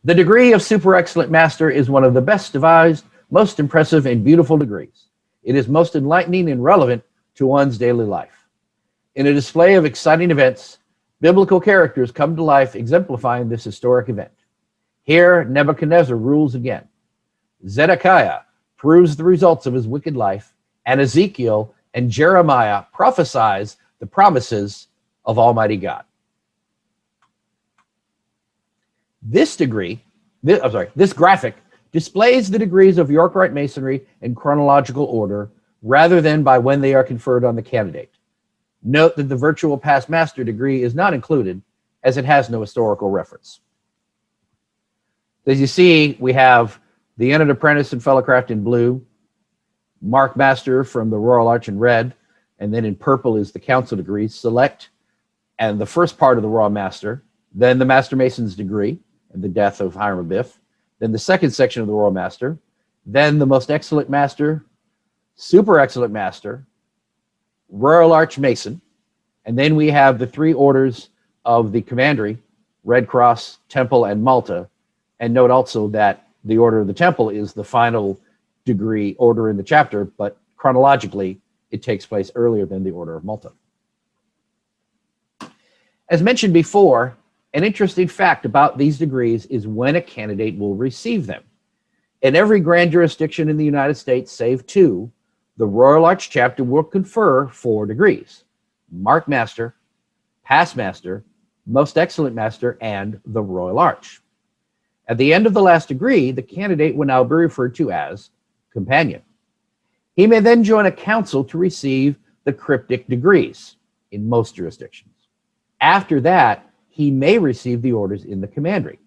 The degree of super excellent master is one of the best devised, most impressive and beautiful degrees. It is most enlightening and relevant to one's daily life. In a display of exciting events, biblical characters come to life exemplifying this historic event. Here, Nebuchadnezzar rules again. Zedekiah proves the results of his wicked life, and Ezekiel and Jeremiah prophesies the promises of Almighty God. This graphic displays the degrees of York-Rite Masonry in chronological order rather than by when they are conferred on the candidate. Note that the virtual past master degree is not included as it has no historical reference. As you see, we have the Entered Apprentice and Fellowcraft in blue, Mark Master from the Royal Arch in red, and then in purple is the Council degree, Select, and the first part of the Royal Master, then the Master Mason's degree, and the death of Hiram Abiff, then the second section of the Royal Master, then the Most Excellent Master, Super Excellent Master, Royal Arch Mason, and then we have the three orders of the Commandery, Red Cross, Temple, and Malta. And note also that the Order of the Temple is the final degree order in the chapter, but chronologically, it takes place earlier than the Order of Malta. As mentioned before, an interesting fact about these degrees is when a candidate will receive them. In every grand jurisdiction in the United States, save two, the Royal Arch chapter will confer 4 degrees: Mark Master, Past Master, Most Excellent Master, and the Royal Arch. At the end of the last degree, the candidate will now be referred to as Companion. He may then join a council to receive the Cryptic Degrees in most jurisdictions. After that, he may receive the orders in the Commandery.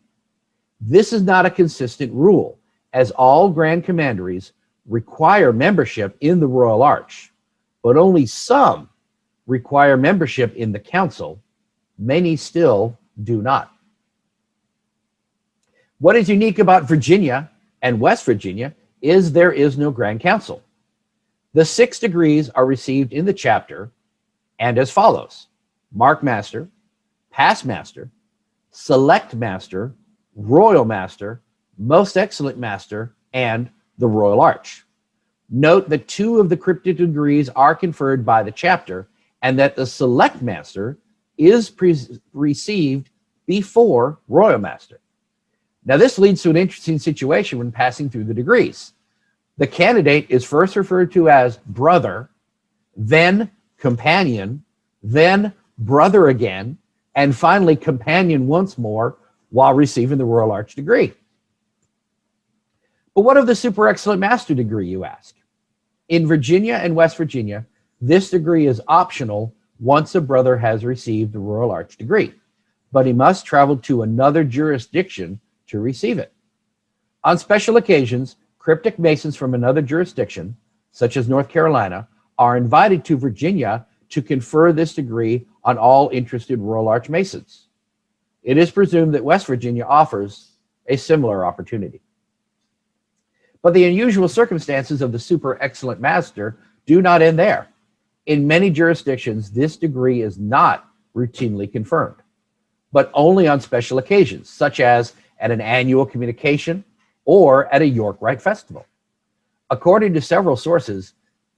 This is not a consistent rule, as all Grand Commanderies require membership in the Royal Arch, but only some require membership in the Council. Many still do not. What is unique about Virginia and West Virginia is there is no Grand Council. The 6 degrees are received in the chapter and as follows: Mark Master, Past Master, Select Master, Royal Master, Most Excellent Master, and the Royal Arch. Note that 2 of the Cryptic Degrees are conferred by the chapter and that the Select Master is received before Royal Master. Now, this leads to an interesting situation when passing through the degrees. The candidate is first referred to as brother, then companion, then brother again, and finally companion once more while receiving the Royal Arch degree. But what of the Super Excellent Master degree, you ask? In Virginia and West Virginia, this degree is optional once a brother has received the Royal Arch degree, but he must travel to another jurisdiction to receive it. On special occasions, cryptic Masons from another jurisdiction, such as North Carolina, are invited to Virginia to confer this degree on all interested Royal Arch Masons. It is presumed that West Virginia offers a similar opportunity. But the unusual circumstances of the Super Excellent Master do not end there. In many jurisdictions, this degree is not routinely confirmed, but only on special occasions, such as at an annual communication or at a York-Rite festival. According to several sources,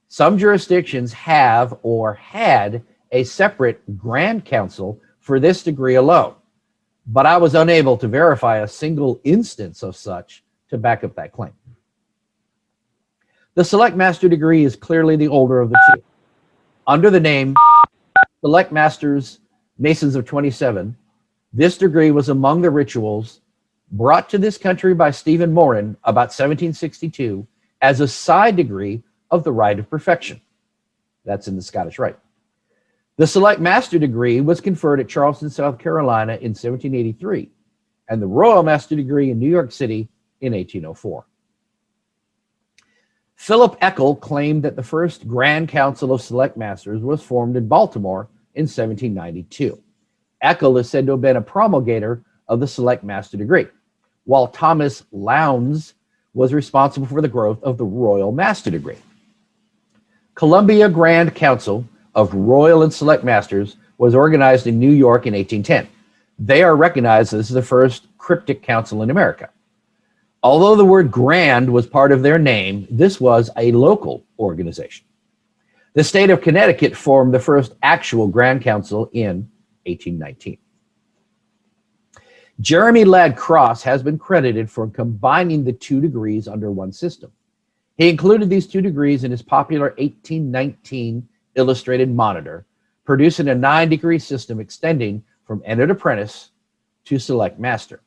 some jurisdictions have or had a separate Grand Council for this degree alone, but I was unable to verify a single instance of such to back up that claim. The Select Master degree is clearly the older of the two. Under the name Select Masters Masons of 27, this degree was among the rituals brought to this country by Stephen Morin about 1762 as a side degree of the Rite of Perfection. That's in the Scottish Rite. The Select Master degree was conferred at Charleston, South Carolina in 1783, and the Royal Master degree in New York City in 1804. Philip Eckel claimed that the first Grand Council of Select Masters was formed in Baltimore in 1792. Eckel is said to have been a promulgator of the Select Master degree, while Thomas Lowndes was responsible for the growth of the Royal Master degree. Columbia Grand Council of Royal and Select Masters was organized in New York in 1810. They are recognized as the first cryptic council in America. Although the word grand was part of their name, this was a local organization. The state of Connecticut formed the first actual Grand Council in 1819. Jeremy Ladd Cross has been credited for combining the two degrees under one system. He included these two degrees in his popular 1819 illustrated monitor, producing a 9-degree system extending from entered apprentice to select master.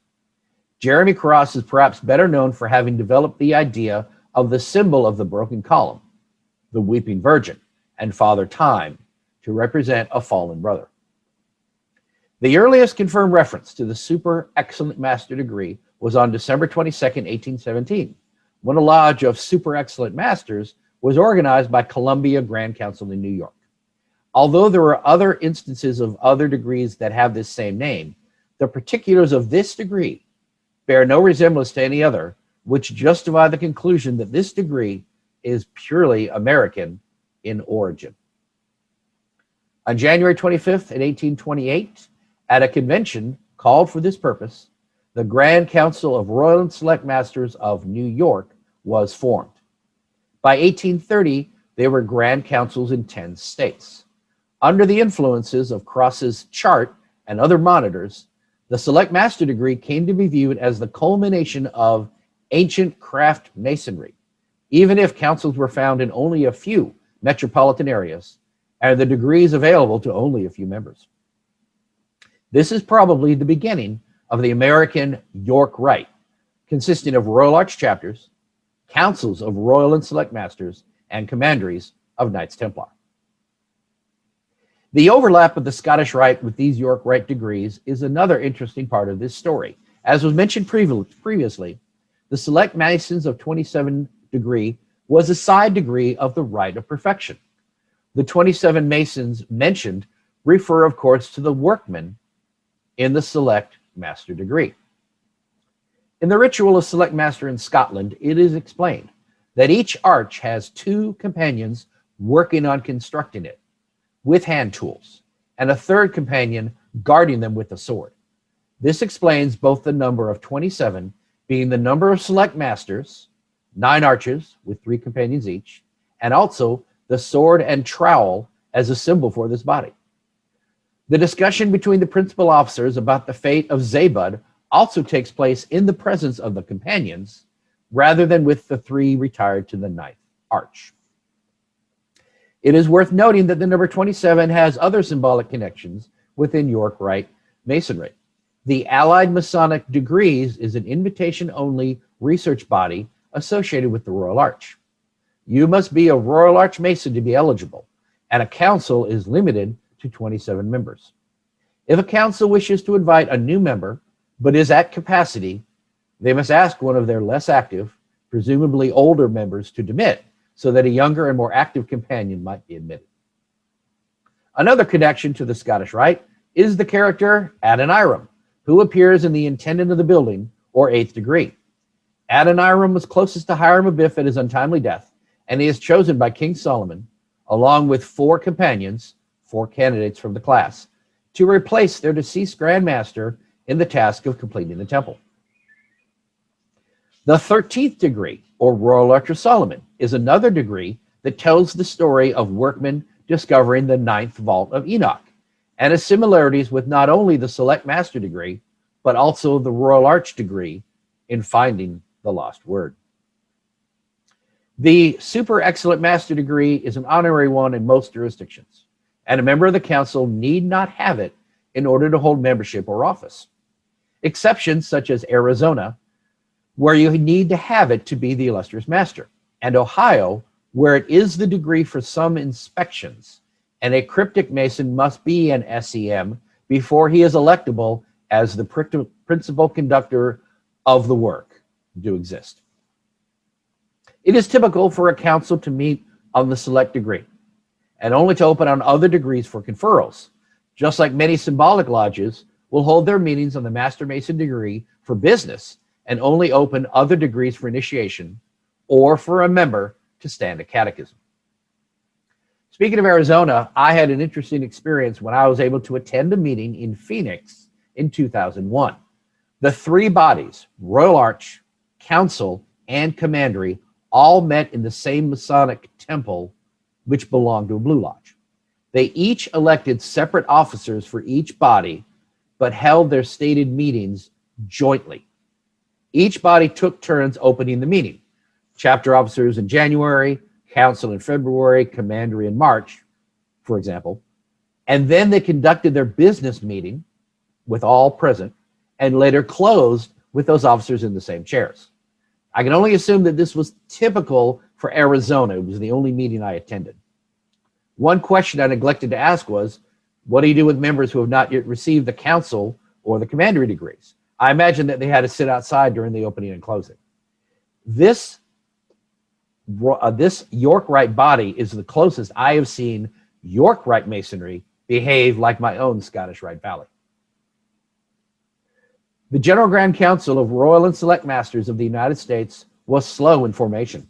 Jeremy Cross is perhaps better known for having developed the idea of the symbol of the broken column, the Weeping Virgin, and Father Time to represent a fallen brother. The earliest confirmed reference to the Super Excellent Master degree was on December 22nd, 1817, when a lodge of Super Excellent Masters was organized by Columbia Grand Council in New York. Although there are other instances of other degrees that have this same name, the particulars of this degree bear no resemblance to any other, which justify the conclusion that this degree is purely American in origin. On January 25th, 1828, at a convention called for this purpose, the Grand Council of Royal and Select Masters of New York was formed. By 1830, there were Grand Councils in 10 states. Under the influences of Cross's chart and other monitors, the Select Master degree came to be viewed as the culmination of ancient craft masonry, even if councils were found in only a few metropolitan areas and the degrees available to only a few members. This is probably the beginning of the American York Rite, consisting of Royal Arch chapters, councils of Royal and Select Masters, and commanderies of Knights Templar. The overlap of the Scottish Rite with these York Rite degrees is another interesting part of this story. As was mentioned previously, the Select Masons of 27 degree was a side degree of the Rite of Perfection. The 27 Masons mentioned refer, of course, to the workmen in the Select Master degree. In the ritual of Select Master in Scotland, it is explained that each arch has 2 companions working on constructing it with hand tools, and a third companion guarding them with a sword. This explains both the number of 27 being the number of Select Masters, 9 arches with 3 companions each, and also the sword and trowel as a symbol for this body. The discussion between the principal officers about the fate of Zabud also takes place in the presence of the companions, rather than with the 3 retired to the 9th arch. It is worth noting that the number 27 has other symbolic connections within York Rite Masonry. The Allied Masonic Degrees is an invitation-only research body associated with the Royal Arch. You must be a Royal Arch Mason to be eligible, and a council is limited to 27 members. If a council wishes to invite a new member, but is at capacity, they must ask one of their less active, presumably older members to demit, so that a younger and more active companion might be admitted. Another connection to the Scottish Rite is the character Adoniram, who appears in the intendant of the building, or 8th degree. Adoniram was closest to Hiram Abiff at his untimely death, and he is chosen by King Solomon, along with 4 companions, 4 candidates from the class, to replace their deceased Grand Master in the task of completing the temple. The 13th degree, or Royal Arch of Solomon, is another degree that tells the story of workmen discovering the 9th vault of Enoch, and has similarities with not only the Select Master degree, but also the Royal Arch degree in finding the lost word. The Super Excellent Master degree is an honorary one in most jurisdictions, and a member of the council need not have it in order to hold membership or office. Exceptions such as Arizona, where you need to have it to be the illustrious master, and Ohio, where it is the degree for some inspections, and a cryptic mason must be an SEM before he is electable as the principal conductor of the work, do exist. It is typical for a council to meet on the select degree and only to open on other degrees for conferrals, just like many symbolic lodges will hold their meetings on the Master Mason degree for business and only open other degrees for initiation or for a member to stand a catechism. Speaking of Arizona, I had an interesting experience when I was able to attend a meeting in Phoenix in 2001. The three bodies, Royal Arch, Council, and Commandery, all met in the same Masonic temple, which belonged to a Blue Lodge. They each elected separate officers for each body, but held their stated meetings jointly. Each body took turns opening the meeting. Chapter officers in January, Council in February, Commandery in March, for example. And then they conducted their business meeting with all present and later closed with those officers in the same chairs. I can only assume that this was typical for Arizona. It was the only meeting I attended. One question I neglected to ask was, what do you do with members who have not yet received the council or the commandery degrees? I imagine that they had to sit outside during the opening and closing. This York Rite body is the closest I have seen York Rite Masonry behave like my own Scottish Rite Valley. The General Grand Council of Royal and Select Masters of the United States was slow in formation.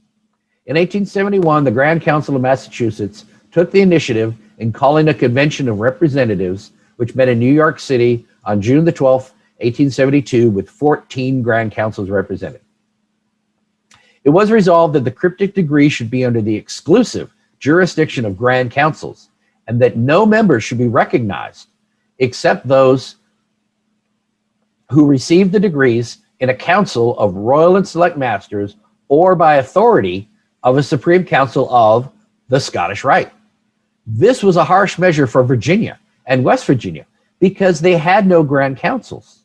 In 1871, the Grand Council of Massachusetts took the initiative in calling a convention of representatives, which met in New York City on June the 12th, 1872, with 14 Grand Councils represented. It was resolved that the Cryptic Degrees should be under the exclusive jurisdiction of Grand Councils, and that no members should be recognized except those who received the degrees in a council of Royal and Select Masters or by authority of a Supreme Council of the Scottish Rite. This was a harsh measure for Virginia and West Virginia because they had no Grand Councils,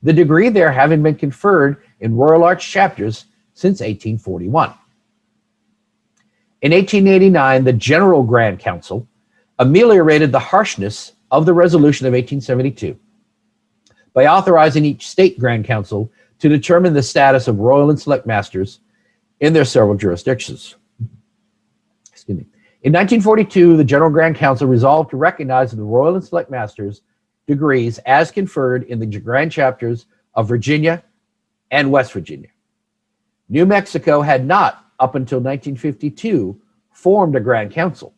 the degree there having been conferred in Royal Arch chapters since 1841. In 1889, the General Grand Council ameliorated the harshness of the resolution of 1872 by authorizing each state Grand Council to determine the status of Royal and Select Masters in their several jurisdictions. Excuse me. In 1942, the General Grand Council resolved to recognize the Royal and Select Masters degrees as conferred in the Grand Chapters of Virginia and West Virginia. New Mexico had not, up until 1952, formed a Grand Council,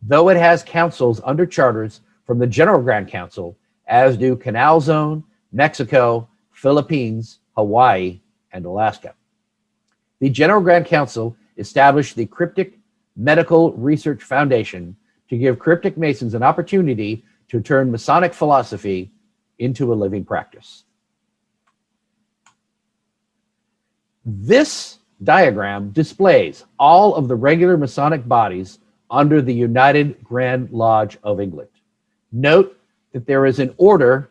though it has councils under charters from the General Grand Council, as do Canal Zone, Mexico, Philippines, Hawaii, and Alaska. The General Grand Council established the Cryptic Medical Research Foundation to give cryptic Masons an opportunity to turn Masonic philosophy into a living practice. This diagram displays all of the regular Masonic bodies under the United Grand Lodge of England. Note that there is an order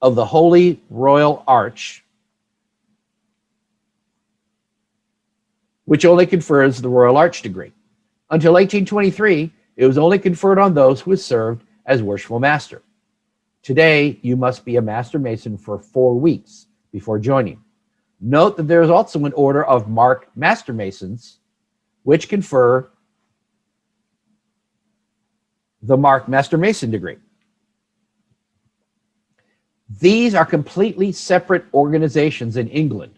of the Holy Royal Arch, which only confers the Royal Arch degree. Until 1823, it was only conferred on those who had served as Worshipful Master. Today, you must be a Master Mason for 4 weeks before joining. Note that there is also an order of Mark Master Masons, which confer the Mark Master Mason degree. These are completely separate organizations in England,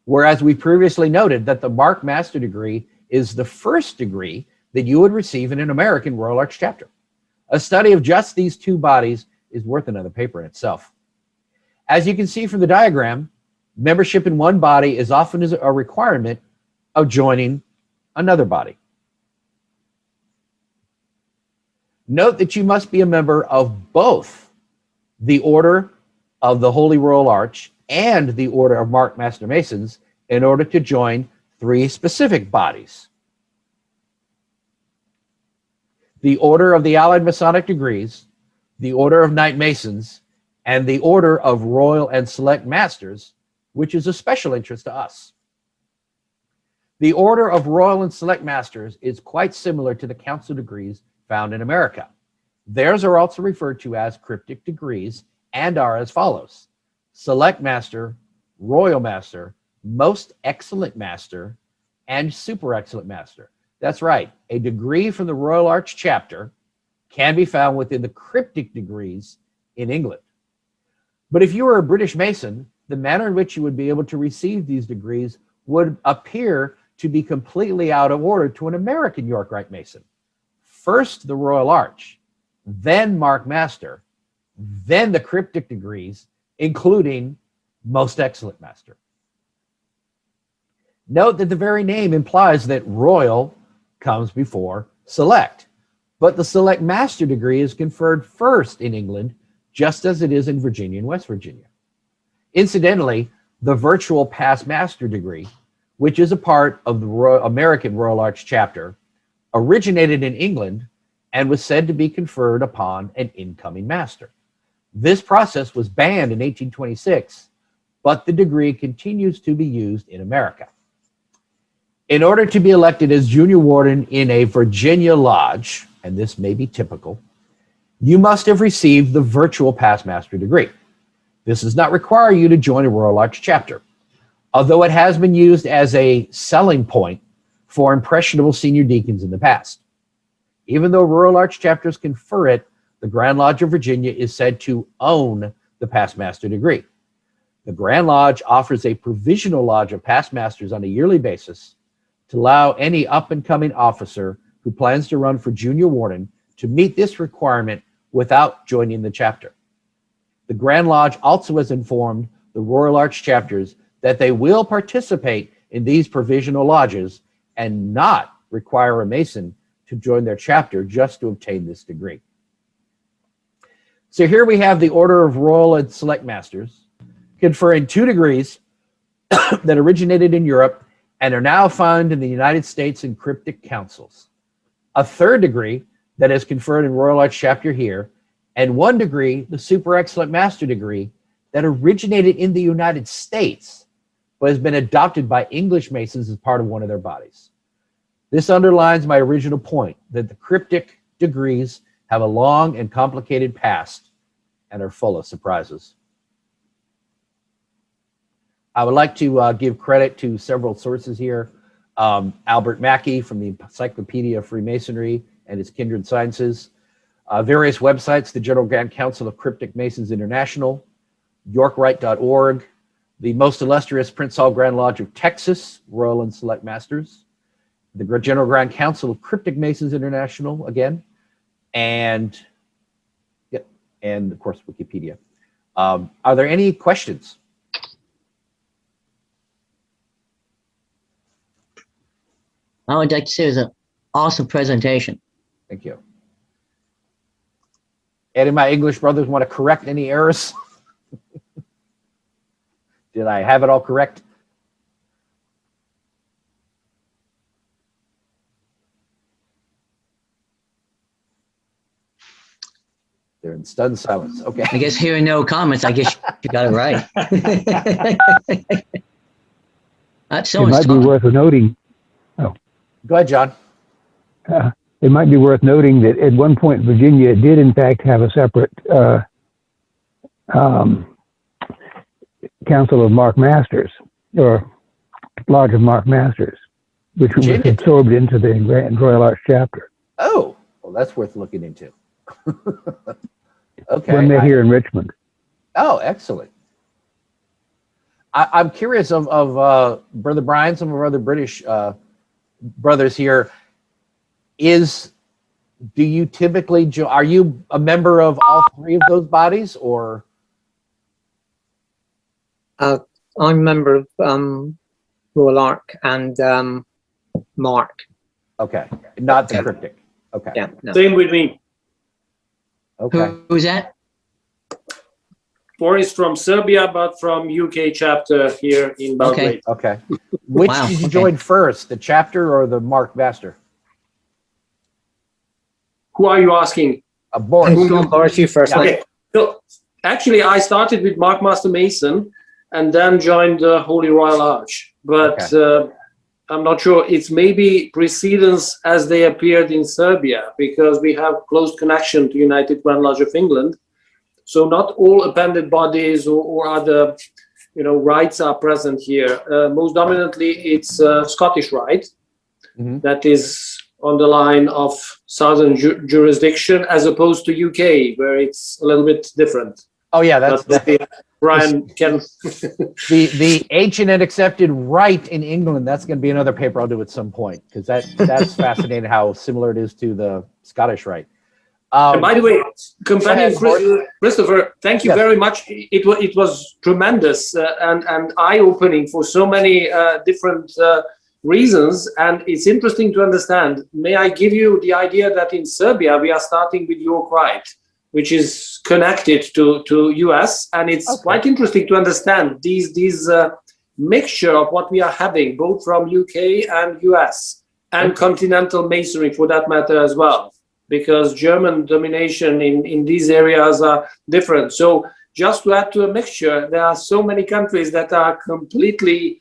whereas we previously noted that the Mark Master degree is the first degree that you would receive in an American Royal Arch chapter. A study of just these two bodies is worth another paper in itself. As you can see from the diagram, membership in one body is often a requirement of joining another body. Note that you must be a member of both the Order of the Holy Royal Arch and the Order of Mark Master Masons in order to join 3 specific bodies: the Order of the Allied Masonic Degrees, the Order of Knight Masons, and the Order of Royal and Select Masters, which is a special interest to us. The Order of Royal and Select Masters is quite similar to the council degrees found in America. Theirs are also referred to as Cryptic Degrees and are as follows: Select Master, Royal Master, Most Excellent Master, and super excellent master. That's right. A degree from the Royal Arch chapter can be found within the Cryptic Degrees in England. But if you were a British Mason, the manner in which you would be able to receive these degrees would appear to be completely out of order to an American York Rite Mason. First the Royal Arch, then Mark Master, then the Cryptic Degrees, including Most Excellent Master. Note that the very name implies that Royal comes before Select, but the Select Master degree is conferred first in England, just as it is in Virginia and West Virginia. Incidentally, the virtual Past Master degree, which is a part of the American Royal Arch chapter, originated in England and was said to be conferred upon an incoming master. This process was banned in 1826, but the degree continues to be used in America. In order to be elected as junior warden in a Virginia lodge, and this may be typical, you must have received the virtual Past Master degree. This does not require you to join a Royal Arch chapter, although it has been used as a selling point for impressionable senior deacons in the past. Even though Royal Arch chapters confer it, the Grand Lodge of Virginia is said to own the Past Master degree. The Grand Lodge offers a provisional lodge of Past Masters on a yearly basis to allow any up-and-coming officer who plans to run for junior warden to meet this requirement without joining the chapter. The Grand Lodge also has informed the Royal Arch chapters that they will participate in these provisional lodges and not require a Mason to join their chapter just to obtain this degree. So here we have the Order of Royal and Select Masters conferring 2 degrees that originated in Europe and are now found in the United States in cryptic councils. A 3rd degree that is conferred in Royal Arch chapter here, and 1 degree, the Super Excellent Master degree, that originated in the United States, but has been adopted by English Masons as part of one of their bodies. This underlines my original point that the Cryptic Degrees have a long and complicated past and are full of surprises. I would like to give credit to several sources here. Albert Mackey from the Encyclopedia of Freemasonry and its Kindred Sciences. Various websites, the General Grand Council of Cryptic Masons International, yorkrite.org, the most illustrious Prince Hall Grand Lodge of Texas, Royal and Select Masters, the General Grand Council of Cryptic Masons International, again, and of course, Wikipedia. Are there any questions? I would like to say it was an awesome presentation. Thank you. Any of my English brothers want to correct any errors? Did I have it all correct? They're in stunned silence. Okay. I guess hearing no comments, I guess you got it right. It might be worth noting. Oh, go ahead, John. It might be worth noting that at one point Virginia did in fact have a separate Council of Mark Masters, or Lodge of Mark Masters, which was absorbed into the Grand Royal Arch chapter. Oh, well, that's worth looking into. Okay. When they're here in Richmond. Oh, excellent. I'm curious of Brother Brian, some of our other British brothers here. Do you typically, are you a member of all 3 of those bodies, or? I'm a member of Royal Arch and Mark. Okay, not the Cryptic. Okay. Yeah. No. Same with me. Okay. Who's that? Boris from Serbia, but from UK chapter here in Belgrade. Okay. Which did you join first, the chapter or the Mark Master? Who are you asking? Boris. Boris, you first. Yeah. Okay. So actually, I started with Mark Master Mason and then joined the Holy Royal Arch. But I'm not sure. It's maybe precedence as they appeared in Serbia, because we have close connection to United Grand Lodge of England. So not all appended bodies or other rites are present here. Most dominantly, it's Scottish rite that is on the line of southern jurisdiction, as opposed to UK, where it's a little bit different. Oh yeah, that's Brian can. the ancient and accepted rite in England. That's going to be another paper I'll do at some point, because that's fascinating how similar it is to the Scottish rite. And by the way, companion Christopher, thank you very much. It was tremendous and eye-opening for so many different reasons, and it's interesting to understand. May I give you the idea that in Serbia we are starting with York Rite, which is connected to US, and it's quite interesting to understand these mixture of what we are having, both from UK and US, and continental masonry for that matter as well, because German domination in these areas are different. So just to add to a mixture, there are so many countries that are completely,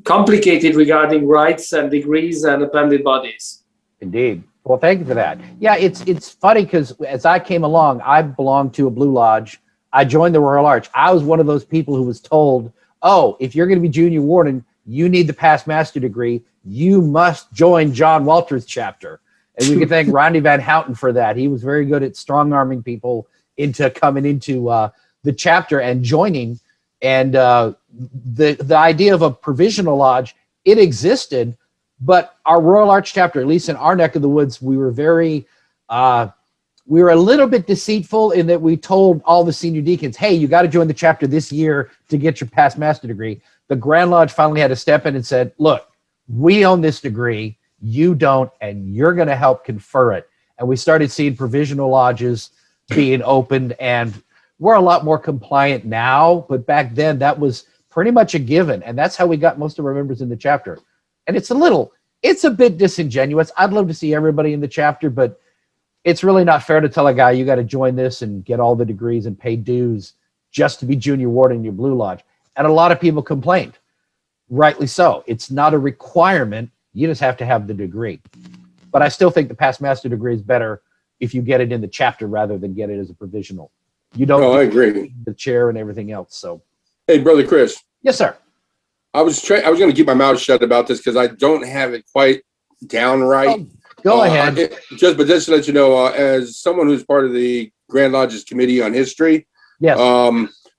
complicated regarding rights and degrees and appended bodies. Indeed. Well, thank you for that. Yeah, it's funny because as I came along, I belonged to a Blue Lodge. I joined the Royal Arch. I was one of those people who was told, oh, if you're going to be junior warden, you need the past master degree. You must join John Walter's chapter. And we can thank Rodney Van Houten for that. He was very good at strong-arming people into coming into the chapter and joining. And the idea of a provisional lodge, it existed, but our Royal Arch chapter, at least in our neck of the woods, we were a little bit deceitful in that we told all the senior deacons, hey, you got to join the chapter this year to get your past master degree. The Grand Lodge finally had to step in and said, look, we own this degree. You don't, and you're going to help confer it. And we started seeing provisional lodges being opened, and we're a lot more compliant now, but back then that was pretty much a given, and that's how we got most of our members in the chapter. And it's a bit disingenuous. I'd love to see everybody in the chapter, but it's really not fair to tell a guy you got to join this and get all the degrees and pay dues just to be junior warden in your Blue Lodge. And a lot of people complained, rightly so. It's not a requirement. You just have to have the degree. But I still think the past master degree is better if you get it in the chapter rather than get it as a provisional. You don't. I agree. The chair and everything else. So. Hey, Brother Chris. Yes, sir. I was going to keep my mouth shut about this because I don't have it quite down right. Go ahead. Just to let you know, as someone who's part of the Grand Lodge's Committee on History, yes,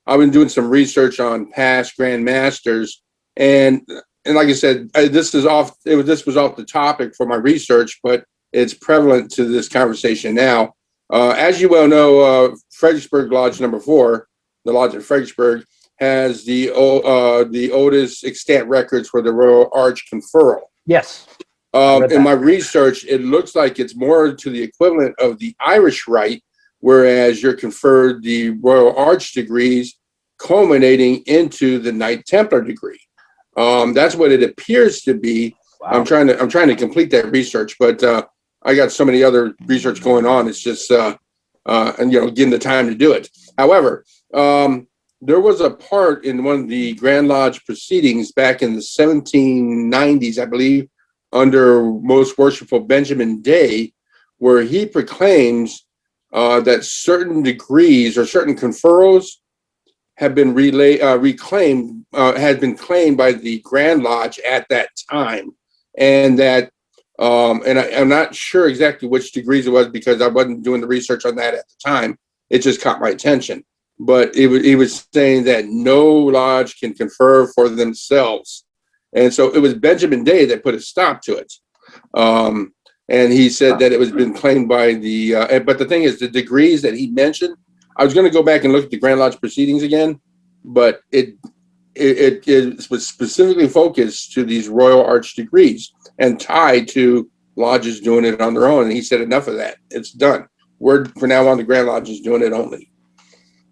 I've been doing some research on past Grand Masters, and like I said, this was off the topic for my research, but it's prevalent to this conversation now. As you well know, Fredericksburg Lodge number 4, the Lodge of Fredericksburg, has the oldest extant records for the Royal Arch conferral. Yes. In my research, it looks like it's more to the equivalent of the Irish Rite, whereas you're conferred the Royal Arch degrees culminating into the Knight Templar degree. That's what it appears to be. Wow. I'm trying to complete that research, but I got so many other research going on. It's just getting the time to do it. However, there was a part in one of the Grand Lodge proceedings back in the 1790s, I believe, under Most Worshipful Benjamin Day, where he proclaims that certain degrees or certain conferrals have been reclaimed, had been claimed by the Grand Lodge at that time, and that I'm not sure exactly which degrees it was because I wasn't doing the research on that at the time. It just caught my attention. But he was saying that no lodge can confer for themselves. And so it was Benjamin Day that put a stop to it. And he said that it was been claimed by but the thing is, the degrees that he mentioned, I was going to go back and look at the Grand Lodge proceedings again, but it was specifically focused to these Royal Arch degrees and tied to lodges doing it on their own. And he said, enough of that. It's done. For now on, the Grand Lodge is doing it only.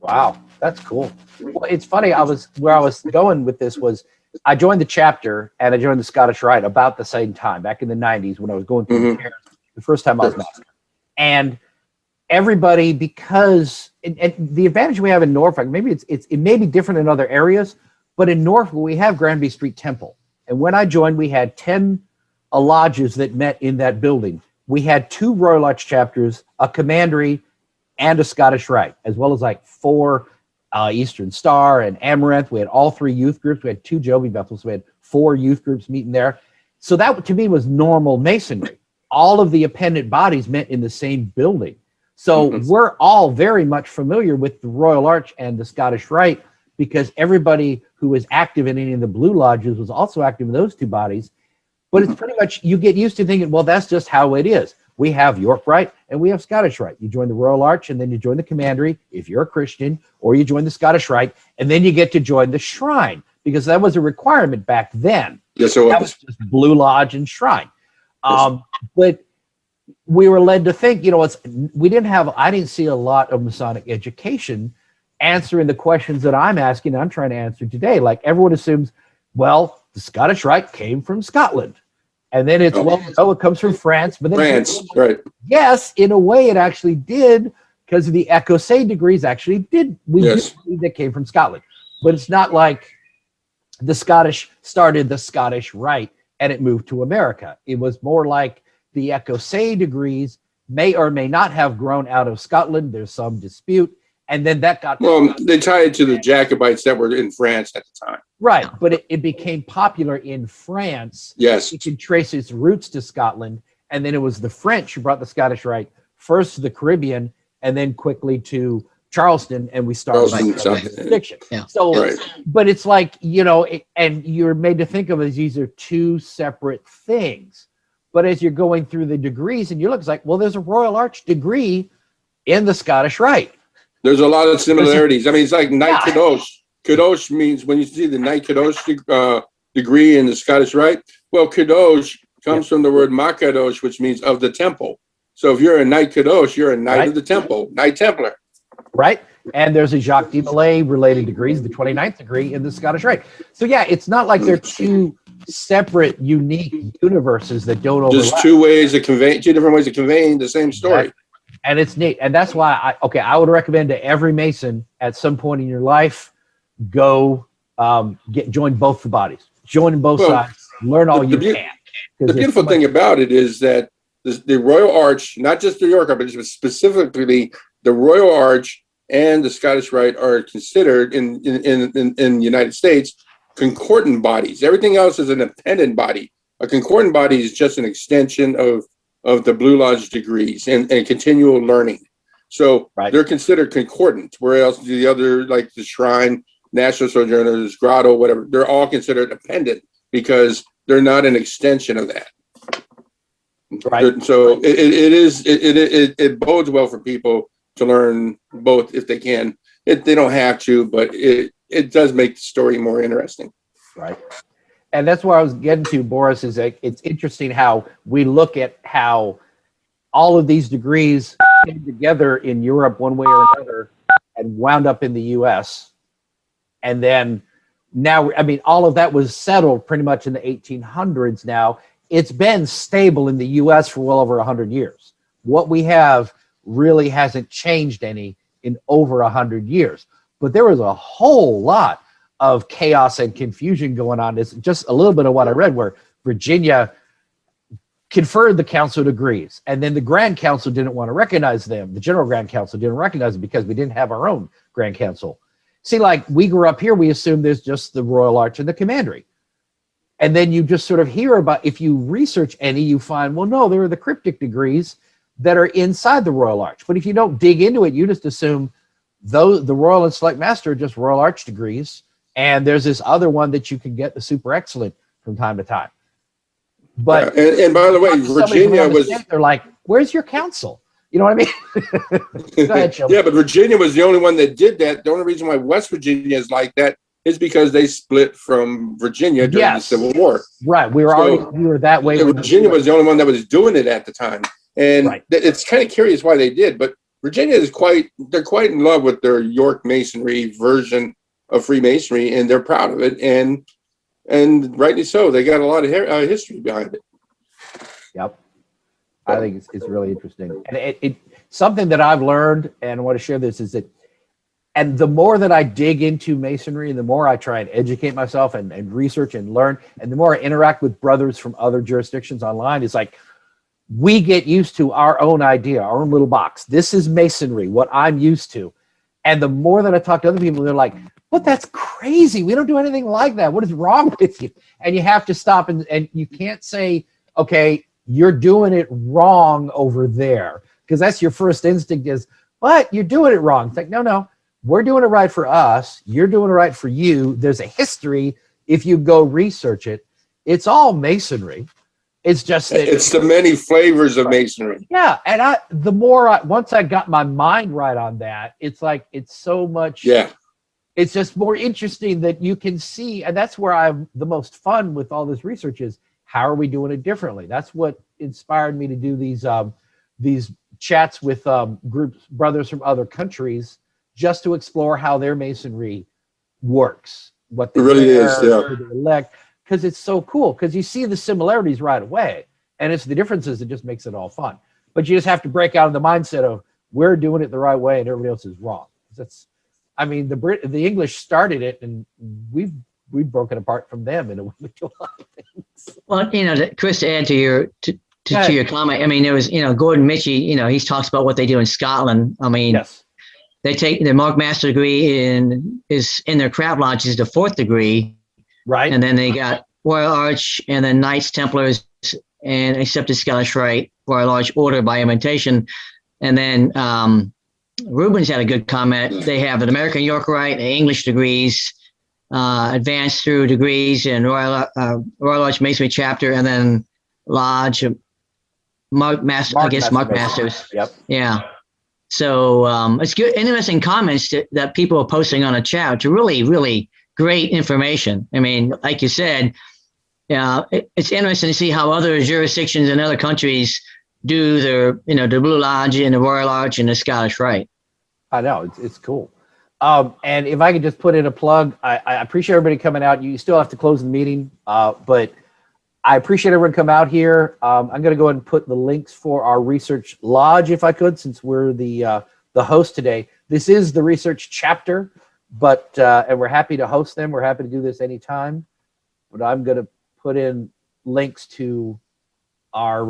Wow, that's cool. Well, it's funny. Where I was going with this was I joined the chapter and I joined the Scottish Rite about the same time, back in the 90s when I was going through the first time I was master. And everybody, because and the advantage we have in Norfolk, maybe it may be different in other areas, but in Norfolk we have Granby Street Temple. And when I joined, we had 10 lodges that met in that building. We had 2 Royal Arch chapters, a commandery, and a Scottish Rite, as well as like 4 Eastern Star and Amaranth. We had all 3 youth groups. We had 2 Joby Bethels. We had 4 youth groups meeting there. So that to me was normal Masonry. All of the appendant bodies met in the same building. So we're all very much familiar with the Royal Arch and the Scottish Rite because everybody who was active in any of the Blue Lodges was also active in those 2 bodies. But it's pretty much, you get used to thinking, well, that's just how it is. We have York Rite and we have Scottish Rite. You join the Royal Arch and then you join the Commandery if you're a Christian, or you join the Scottish Rite and then you get to join the Shrine because that was a requirement back then. Yes, it That was just Blue Lodge and Shrine. But we were led to think, you know, I didn't see a lot of Masonic education answering the questions that I'm asking, I'm trying to answer today. Like everyone assumes, well, the Scottish Rite came from Scotland. And then it's, it comes from France. But then France, right. Yes, in a way it actually did, because of the Ecosse degrees actually did. We do believe that came from Scotland. But it's not like the Scottish started the Scottish Rite and it moved to America. It was more like the Ecosse degrees may or may not have grown out of Scotland. There's some dispute. And then that got... Well, they tied it to the Jacobites that were in France at the time. Right, but it became popular in France. Yes. It can trace its roots to Scotland. And then it was the French who brought the Scottish Rite first to the Caribbean and then quickly to Charleston, and we started jurisdiction. Yeah. So, but it's like, you know, and you're made to think of it as these are 2 separate things. But as you're going through the degrees and you look, it's like, well, there's a Royal Arch degree in the Scottish Rite. There's a lot of similarities. I mean, it's like Knight Kadosh. Kadosh means, when you see the Knight Kadosh degree in the Scottish Rite, well, Kadosh comes from the word Makadosh, which means of the temple. So if you're a Knight Kadosh, you're a Knight of the Temple, Knight Templar. Right. And there's a Jacques de Molay related degrees, the 29th degree in the Scottish Rite. So yeah, it's not like they're 2 separate, unique universes that don't overlap. Just 2 different ways of conveying the same story. Exactly. And it's neat. And that's why I would recommend to every Mason at some point in your life, go join both the bodies, join both sides, learn all you can. The beautiful thing about it is that the Royal Arch, not just the York Arch, but specifically the Royal Arch and the Scottish Rite are considered in the United States concordant bodies. Everything else is an appendant body. A concordant body is just an extension of the Blue Lodge degrees and continual learning. So they're considered concordant, whereas the other, like the Shrine, National Sojourners, Grotto, whatever, they're all considered appendant because they're not an extension of that. Right. So it bodes well for people to learn both if they can. They don't have to, but it does make the story more interesting. Right. And that's where I was getting to, Boris, is that it's interesting how we look at how all of these degrees came together in Europe one way or another and wound up in the U.S. And then now, I mean, all of that was settled pretty much in the 1800s now. It's been stable in the U.S. for well over 100 years. What we have really hasn't changed any in over 100 years. But there was a whole lot of chaos and confusion going on. It's just a little bit of what I read, where Virginia conferred the Council degrees, and then the Grand Council didn't want to recognize them. The General Grand Council didn't recognize them because we didn't have our own Grand Council. See, like we grew up here, we assumed there's just the Royal Arch and the Commandery. And then you just sort of hear about, if you research any, you find, well, no, there are the Cryptic Degrees that are inside the Royal Arch. But if you don't dig into it, you just assume the Royal and Select Master are just Royal Arch degrees. And there's this other one that you can get, the Super Excellent, from time to time. But and by the way, Virginia was... They're like, where's your council? You know what I mean? Go ahead, Sheldon. Yeah, but Virginia was the only one that did that. The only reason why West Virginia is like that is because they split from Virginia during the Civil War. Right. We were that way. Virginia was the only one that was doing it at the time. And it's kind of curious why they did, but Virginia is they're quite in love with their York Masonry version of Freemasonry, and they're proud of it. And rightly so. They got a lot of history behind it. Yep. I think it's really interesting. And it something that I've learned, and I want to share this, is that, and the more that I dig into Masonry, the more I try and educate myself and research and learn, and the more I interact with brothers from other jurisdictions online, it's like we get used to our own idea, our own little box. This is Masonry, what I'm used to. And the more that I talk to other people, they're like, "What? That's crazy. We don't do anything like that. What is wrong with you?" And you have to stop and you can't say, "Okay, you're doing it wrong over there," because that's your first instinct is, "But you're doing it wrong." It's like, no, we're doing it right for us. You're doing it right for you. There's a history. If you go research it, it's all masonry. It's just that it's the many flavors of masonry. yeah, and once I got my mind right on that, it's like it's so much. Yeah, it's just more interesting that you can see, and that's where I'm the most fun with all this research is how are we doing it differently? That's what inspired me to do these chats with groups, brothers from other countries, just to explore how their masonry works, what they really wear, is, yeah. who they elect. Because it's so cool, because you see the similarities right away, and it's the differences that just makes it all fun. But you just have to break out of the mindset of we're doing it the right way and everybody else is wrong. I mean, the English started it, and we've broken apart from them in a lot of things. Well, Chris, to add to your comment, I mean, there was Gordon Mitchie. He talks about what they do in Scotland. I mean, yes. They take their Mark Master degree is in their craft lodge is the 4th degree. Right. And then they got Royal Arch and then Knights, Templars, and accepted Scottish Rite, Royal Arch Order by imitation. And then Rubens had a good comment. They have an American York Rite, English degrees, advanced through degrees in Royal Arch Masonry chapter, and then Lodge, Mark Masters. Yep. Yeah. So it's good, interesting comments that people are posting on a chat, which are really, really great information. I mean, like you said, it's interesting to see how other jurisdictions in other countries do their, the Blue Lodge and the Royal Arch and the Scottish Rite. I know, it's cool. And if I could just put in a plug, I appreciate everybody coming out. You still have to close the meeting, but I appreciate everyone come out here. I'm going to go ahead and put the links for our research lodge, if I could, since we're the host today. This is the research chapter, but and we're happy to host them. We're happy to do this anytime. But I'm going to put in links to our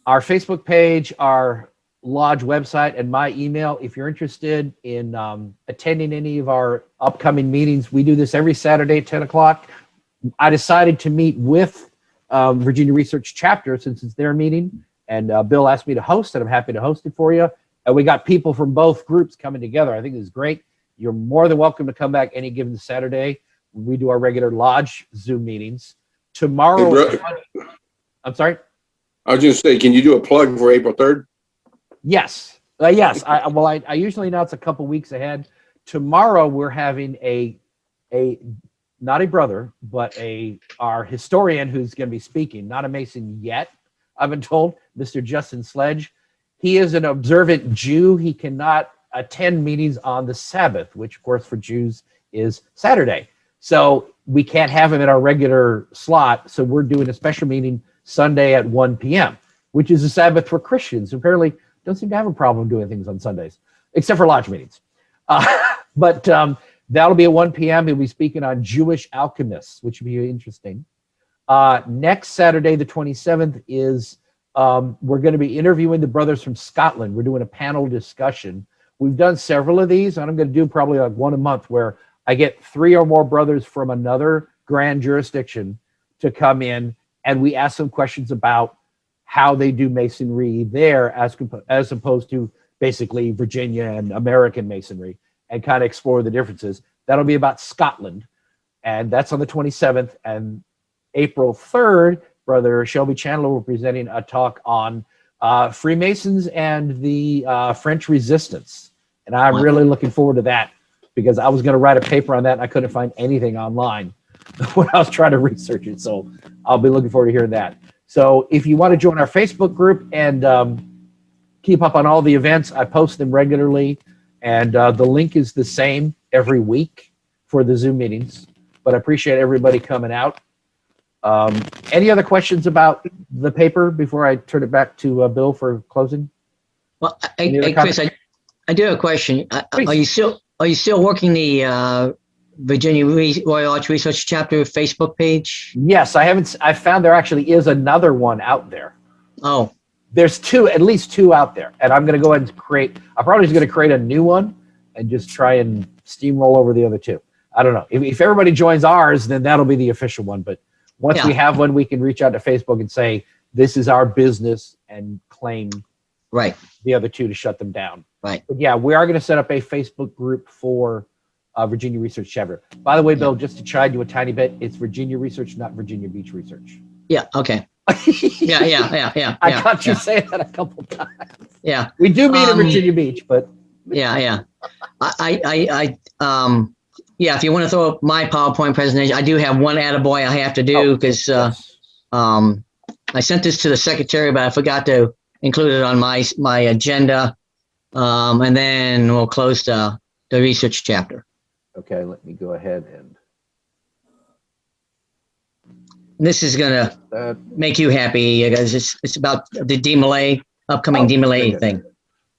Facebook page, our lodge website, and my email. If you're interested in attending any of our upcoming meetings, we do this every Saturday at 10 o'clock. I decided to meet with Virginia Research Chapter since it's their meeting, and Bill asked me to host it. I'm happy to host it for you. And we got people from both groups coming together. I think this is great. You're more than welcome to come back any given Saturday. We do our regular lodge Zoom meetings. Tomorrow, I'm sorry? I was just saying, can you do a plug for April 3rd? Yes. Yes. I usually announce a couple weeks ahead. Tomorrow we're having a not a brother, but our historian who's going to be speaking, not a Mason yet, I've been told, Mr. Justin Sledge. He is an observant Jew. He cannot attend meetings on the Sabbath, which of course for Jews is Saturday. So we can't have him in our regular slot. So we're doing a special meeting Sunday at 1 p.m., which is a Sabbath for Christians who apparently don't seem to have a problem doing things on Sundays, except for lodge meetings. But that'll be at 1 p.m. He'll be speaking on Jewish alchemists, which will be interesting. Next Saturday, the 27th, is we're going to be interviewing the brothers from Scotland. We're doing a panel discussion. We've done several of these, and I'm going to do probably like one a month where I get 3 or more brothers from another grand jurisdiction to come in, and we ask them questions about how they do masonry there as opposed to basically Virginia and American masonry, and kind of explore the differences. That'll be about Scotland, and that's on the 27th. And April 3rd, Brother Shelby Chandler will be presenting a talk on Freemasons and the French Resistance. And I'm really looking forward to that, because I was going to write a paper on that, and I couldn't find anything online when I was trying to research it. So I'll be looking forward to hearing that. So if you want to join our Facebook group and keep up on all the events, I post them regularly. And the link is the same every week for the Zoom meetings. But I appreciate everybody coming out. Any other questions about the paper before I turn it back to Bill for closing? Well, Chris, I do have a question. Are you still working the Virginia Royal Arch Research Chapter Facebook page? Yes, I haven't. I found there actually is another one out there. Oh, there's at least two out there, and I'm going to go ahead and I'm probably just going to create a new one and just try and steamroll over the other two. I don't know. If everybody joins ours, then that'll be the official one. But once we have one, we can reach out to Facebook and say, this is our business, and claim the other two to shut them down. Right. But yeah, we are going to set up a Facebook group for Virginia Research Chapter. By the way, Bill, just to chide you a tiny bit, it's Virginia Research, not Virginia Beach Research. Yeah. Okay. Yeah. I got you saying that a couple times. Yeah. We do meet at Virginia Beach, but yeah. Yeah, if you want to throw up my PowerPoint presentation, I do have one attaboy I have to do because I sent this to the secretary, but I forgot to include it on my agenda. And then we'll close the research chapter. Okay, let me go ahead and. This is gonna make you happy because it's about the DMLA, upcoming DMLA thing.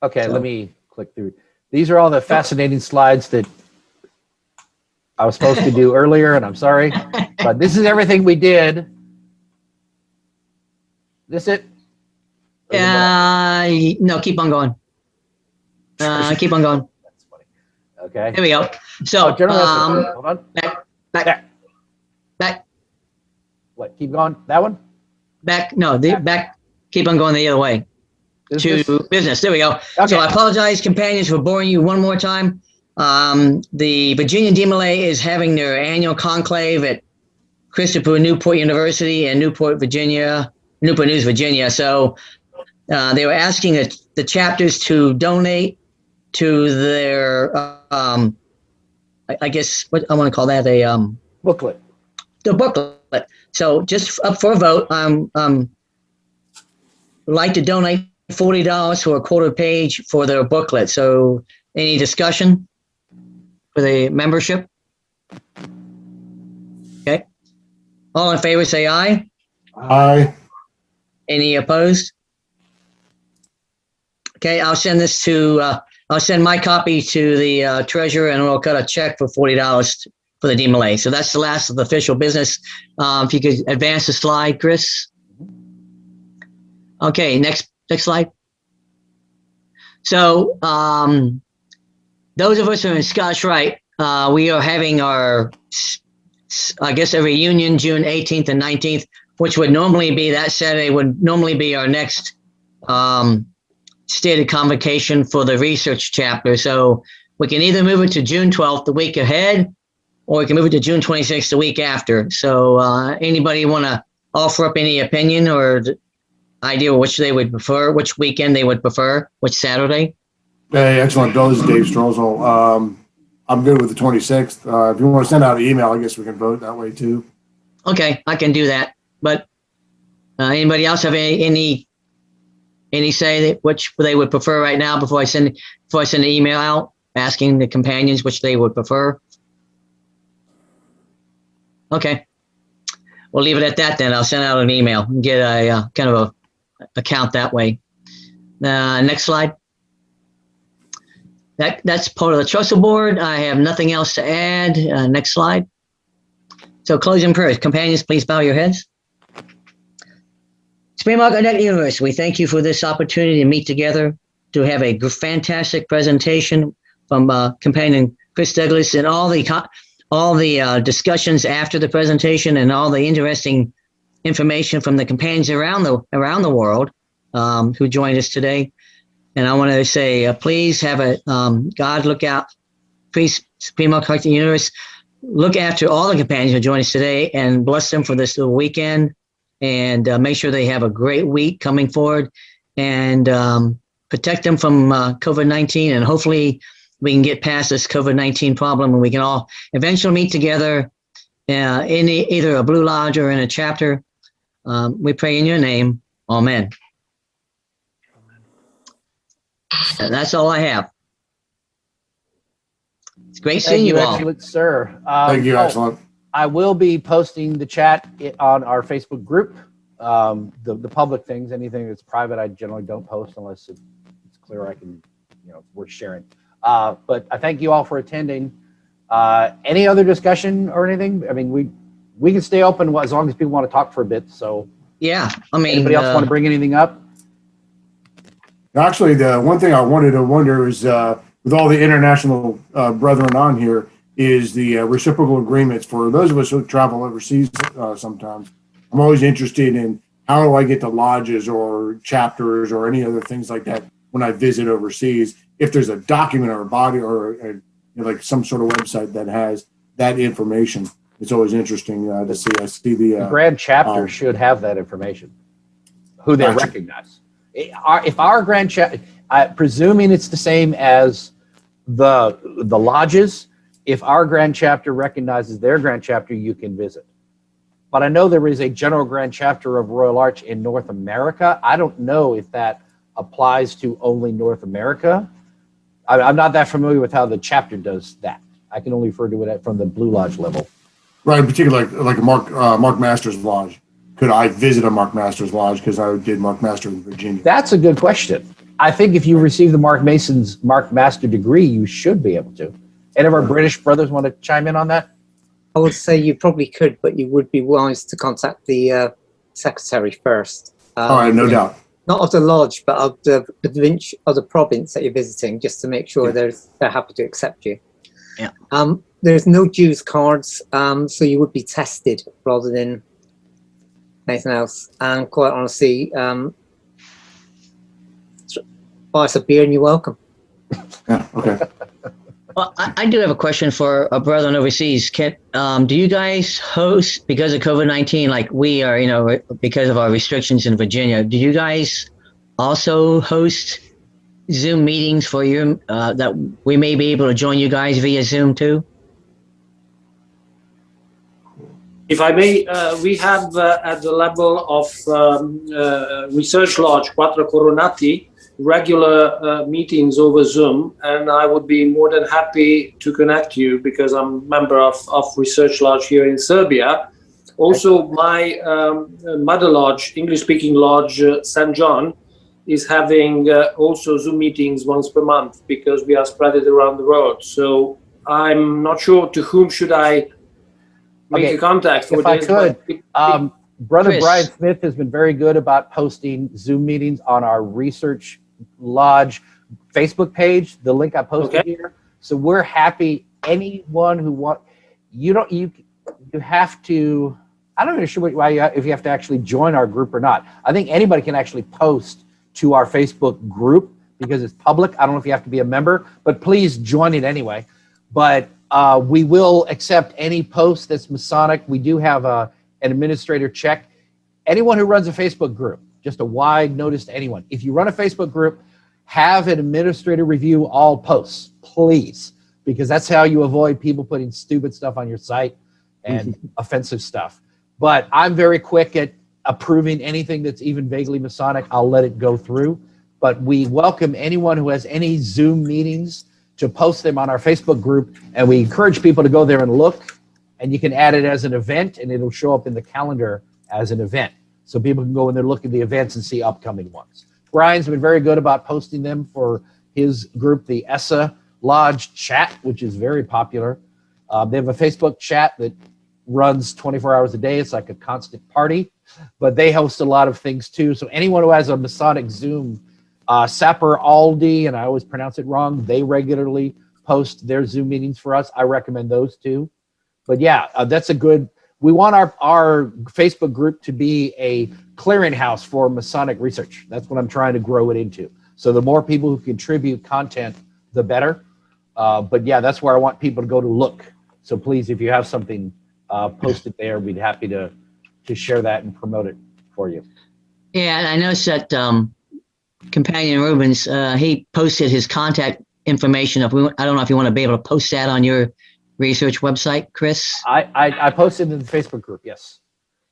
Okay, let me click through. These are all the fascinating slides that I was supposed to do earlier, and I'm sorry, but this is everything we did. This it? No, keep on going. Keep on going. That's funny. Okay. Here we go. So, hold on. Back. What? Keep going. That one? Back. No, back. Keep on going the other way. To business. There we go. Okay. So I apologize, companions, for boring you one more time. The Virginia DMLA is having their annual conclave at Christopher Newport University in Newport News, Virginia. So they were asking the chapters to donate to their, I guess, what I want to call that, a booklet. The booklet. So just up for a vote, would like to donate $40 for a quarter page for their booklet. So any discussion for the membership? Okay. All in favor, say aye. Aye. Any opposed? Okay, I'll send this to, I'll send my copy to the treasurer, and we'll cut a check for $40 for the DMLA. So that's the last of the official business. If you could advance the slide, Chris. Okay, next slide. So those of us who are in Scotch Rite, we are having our, I guess, a reunion June 18th and 19th, which would normally be that Saturday, would normally be our next stated convocation for the research chapter. So we can either move it to June 12th, the week ahead, or we can move it to June 26th, the week after. So anybody want to offer up any opinion or idea which they would prefer, which weekend they would prefer, which Saturday? Hey, excellent, Bill. This is Dave Strozal. I'm good with the 26th. If you want to send out an email, I guess we can vote that way too. Okay, I can do that. But anybody else have any say that which they would prefer right now before I send an email out asking the companions which they would prefer? Okay, we'll leave it at that then. I'll send out an email and get a kind of a count that way. Next slide. That's part of the Trussell board. I have nothing else to add. Next slide. So closing prayers. Companions, please bow your heads. Supreme Architect Universe, we thank you for this opportunity to meet together, to have a fantastic presentation from companion Chris Douglas, and all the discussions after the presentation, and all the interesting information from the companions around the world who joined us today. And I want to say, please have God look out, please, Supreme Architect Universe, look after all the companions who joined us today and bless them for this little weekend, and make sure they have a great week coming forward, and protect them from COVID-19. And hopefully we can get past this COVID-19 problem, and we can all eventually meet together in either a Blue Lodge or in a chapter. We pray in your name. Amen. And that's all I have. It's great seeing you all. Excellent, sir. Thank you, excellent. I will be posting the chat on our Facebook group. The public things, anything that's private, I generally don't post unless it's clear I can, it's worth sharing. But I thank you all for attending. Any other discussion or anything? I mean, we can stay open as long as people want to talk for a bit. So yeah, I mean, anybody else want to bring anything up? Actually, the one thing I wanted to wonder is, with all the international brethren on here, is the reciprocal agreements for those of us who travel overseas sometimes. I'm always interested in how do I get to lodges or chapters or any other things like that when I visit overseas. If there's a document or a body or like some sort of website that has that information, it's always interesting to see. I see The Grand Chapter should have that information, who they Gotcha. recognize. If our Grand Chapter, presuming it's the same as the lodges, if our Grand Chapter recognizes their Grand Chapter, you can visit. But I know there is a general Grand Chapter of Royal Arch in North America. I don't know if that applies to only North America. I'm not that familiar with how the chapter does that. I can only refer to it from the Blue Lodge level. Right, in particular, like a Mark Masters Lodge. Could I visit a Mark Masters Lodge because I did Mark Master in Virginia? That's a good question. I think if you receive the Mark Mason's Mark Master degree, you should be able to. Any of our British brothers want to chime in on that? I would say you probably could, but you would be wise to contact the secretary first. All right, no doubt. Not of the lodge, but of the province that you're visiting, just to make sure they're happy to accept you. Yeah. There's no dues cards, so you would be tested rather than anything else. And quite honestly, buy us a beer and you're welcome. Yeah. Okay. Well, I do have a question for a brother overseas. Do you guys host, because of COVID-19, like we are, because of our restrictions in Virginia, do you guys also host Zoom meetings for you that we may be able to join you guys via Zoom too? If I may, we have at the level of Research Lodge Quattro Coronati regular meetings over Zoom, and I would be more than happy to connect you because I'm a member of Research Lodge here in Serbia. Also, my mother lodge, English-speaking lodge, St. John, is having also Zoom meetings once per month because we are spread it around the world. So I'm not sure to whom should I make a contact for if I this. could, Brother Chris. Brian Smith has been very good about posting Zoom meetings on our Research Lodge Facebook page, the link I posted here. So we're happy. Anyone who you have to, I'm not even sure if you have to actually join our group or not. I think anybody can actually post to our Facebook group because it's public. I don't know if you have to be a member, but please join it anyway. But we will accept any post that's Masonic. We do have an administrator check. Anyone who runs a Facebook group, just a wide notice to anyone. If you run a Facebook group, have an administrator review all posts, please, because that's how you avoid people putting stupid stuff on your site and offensive stuff. But I'm very quick at approving anything that's even vaguely Masonic. I'll let it go through. But we welcome anyone who has any Zoom meetings to post them on our Facebook group, and we encourage people to go there and look, and you can add it as an event, and it'll show up in the calendar as an event. So people can go in there, look at the events, and see upcoming ones. Brian's been very good about posting them for his group, the ESSA Lodge chat, which is very popular. They have a Facebook chat that runs 24 hours a day. It's like a constant party, but they host a lot of things too. So anyone who has a Masonic Zoom, Sapper Aldi, and I always pronounce it wrong, they regularly post their Zoom meetings for us. I recommend those too. But yeah, that's a good, we want our Facebook group to be a clearinghouse for Masonic research. That's what I'm trying to grow it into. So the more people who contribute content, the better. But yeah, that's where I want people to go to look. So please, if you have something, post it there. We'd be happy to share that and promote it for you. Yeah, and I noticed that Companion Rubens, he posted his contact information. I don't know if you want to be able to post that on your research website, Chris. I posted in the Facebook group, yes.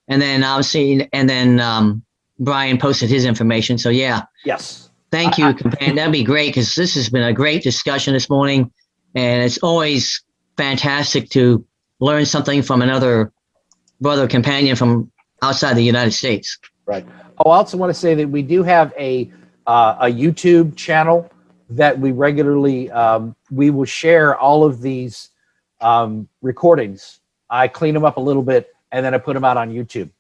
And then Brian posted his information. So yeah. Yes. Thank you, Companion. That'd be great because this has been a great discussion this morning, and it's always fantastic to learn something from another brother companion from outside the United States. Right. Oh, I also want to say that we do have a YouTube channel that we regularly, we will share all of these recordings. I clean them up a little bit and then I put them out on YouTube.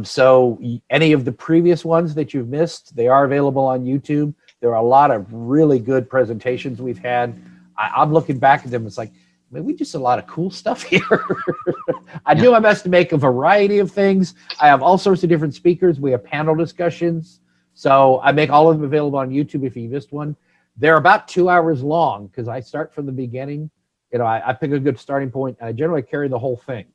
So any of the previous ones that you've missed, they are available on YouTube. There are a lot of really good presentations we've had. I'm looking back at them. It's like, man, we just a lot of cool stuff here. I do my best to make a variety of things. I have all sorts of different speakers. We have panel discussions. So I make all of them available on YouTube if you missed one. They're about 2 hours long because I start from the beginning. You know, I pick a good starting point, and I generally carry the whole thing.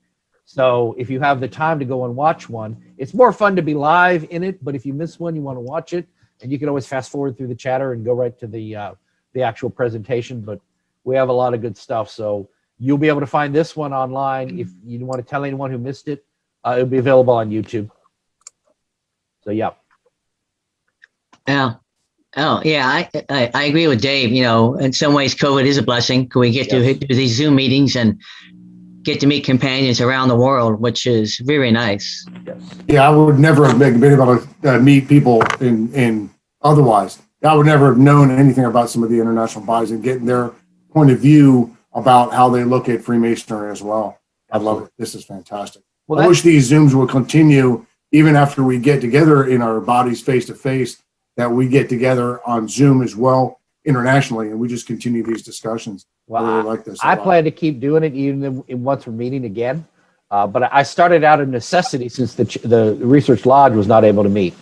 So if you have the time to go and watch one, it's more fun to be live in it. But if you miss one, you want to watch it, and you can always fast forward through the chatter and go right to the actual presentation. But we have a lot of good stuff. So you'll be able to find this one online. If you want to tell anyone who missed it, it'll be available on YouTube. So, yeah. Yeah. Oh, yeah, I agree with Dave. You know, in some ways, COVID is a blessing. We get to do these Zoom meetings and get to meet companions around the world, which is very nice. Yeah, I would never have been able to meet people in otherwise. I would never have known anything about some of the international bodies and getting their point of view about how they look at Freemasonry as well. I love it. This is fantastic. Well, I wish these Zooms will continue even after we get together in our bodies face to face, that we get together on Zoom as well internationally, and we just continue these discussions. Well, I really like this. I plan to keep doing it even once we're meeting again. But I started out of necessity since the Research Lodge was not able to meet.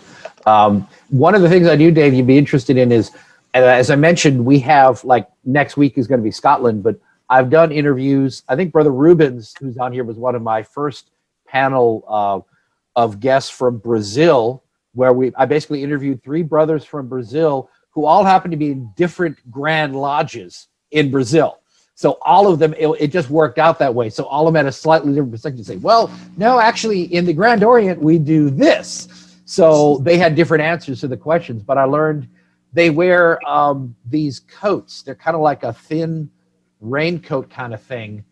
One of the things I do, Dave, you'd be interested in is, as I mentioned, we have, like, next week is going to be Scotland, but I've done interviews. I think Brother Rubens, who's on here, was one of my first panel of guests from Brazil, where I basically interviewed 3 brothers from Brazil who all happen to be in different grand lodges in Brazil. So all of them, it just worked out that way. So all of them had a slightly different perspective. Say, well, no, actually in the Grand Orient, we do this. So they had different answers to the questions, but I learned they wear these coats. They're kind of like a thin raincoat kind of thing.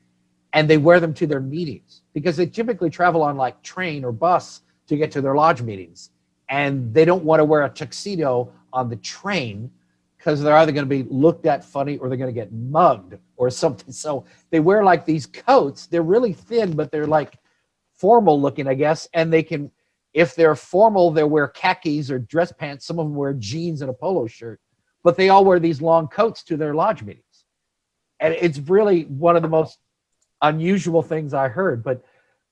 And they wear them to their meetings because they typically travel on like train or bus to get to their lodge meetings. And they don't want to wear a tuxedo on the train because they're either going to be looked at funny or they're going to get mugged or something. So they wear like these coats. They're really thin, but they're like formal looking, I guess. And they can, if they're formal, they'll wear khakis or dress pants. Some of them wear jeans and a polo shirt, but they all wear these long coats to their lodge meetings. And it's really one of the most unusual things I heard. But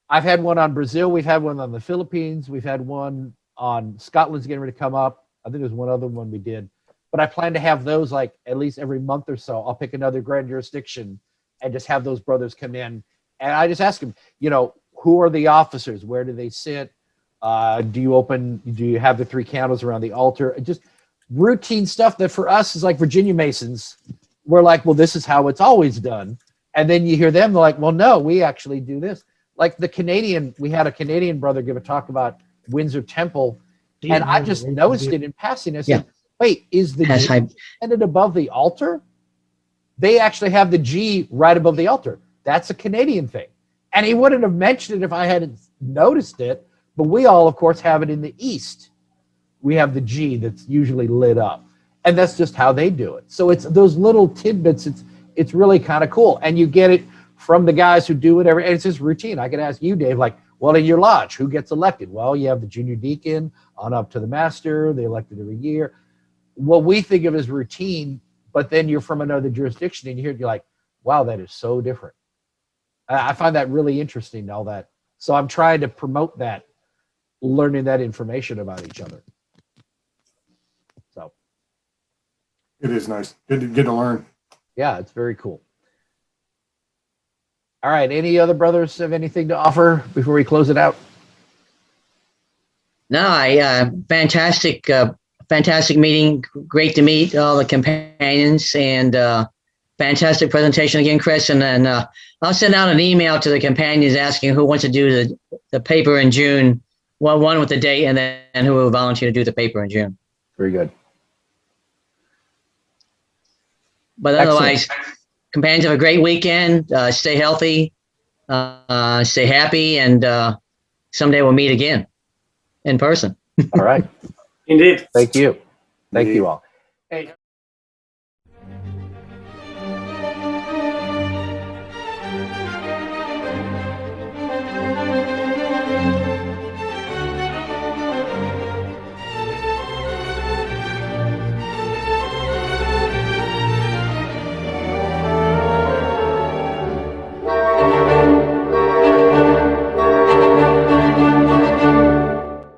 I've had one on Brazil. We've had one on the Philippines. We've had one on Scotland's getting ready to come up. I think there's one other one we did. But I plan to have those like at least every month or so. I'll pick another grand jurisdiction and just have those brothers come in. And I just ask them, you know, who are the officers? Where do they sit? Do you have the 3 candles around the altar? Just routine stuff that for us is like Virginia Masons. We're like, well, this is how it's always done. And then you hear them, they're like, well, no, we actually do this. Like we had a Canadian brother give a talk about Windsor Temple. And I just noticed it in passing. I said, wait, is the G suspended above the altar? They actually have the G right above the altar. That's a Canadian thing. And he wouldn't have mentioned it if I hadn't noticed it. But we all, of course, have it in the East. We have the G that's usually lit up. And that's just how they do it. So it's those little tidbits. It's really kind of cool. And you get it from the guys who do whatever. And it's just routine. I could ask you, Dave, like, well, in your lodge, who gets elected? Well, you have the junior deacon on up to the master. They elected every year. What we think of as routine, but then you're from another jurisdiction and you hear it, you're like, wow, that is so different. I find that really interesting, all that. So I'm trying to promote that, learning that information about each other. So it is nice. Good to learn. Yeah, it's very cool. All right. Any other brothers have anything to offer before we close it out? No, fantastic meeting. Great to meet all the companions and fantastic presentation again, Chris. And then I'll send out an email to the companions asking who wants to do the paper in June, one with the date, and then who will volunteer to do the paper in June. Very good. But otherwise, companions, have a great weekend. Stay healthy, stay happy, and someday we'll meet again in person. All right. Indeed. Thank you. Thank you all. Hey.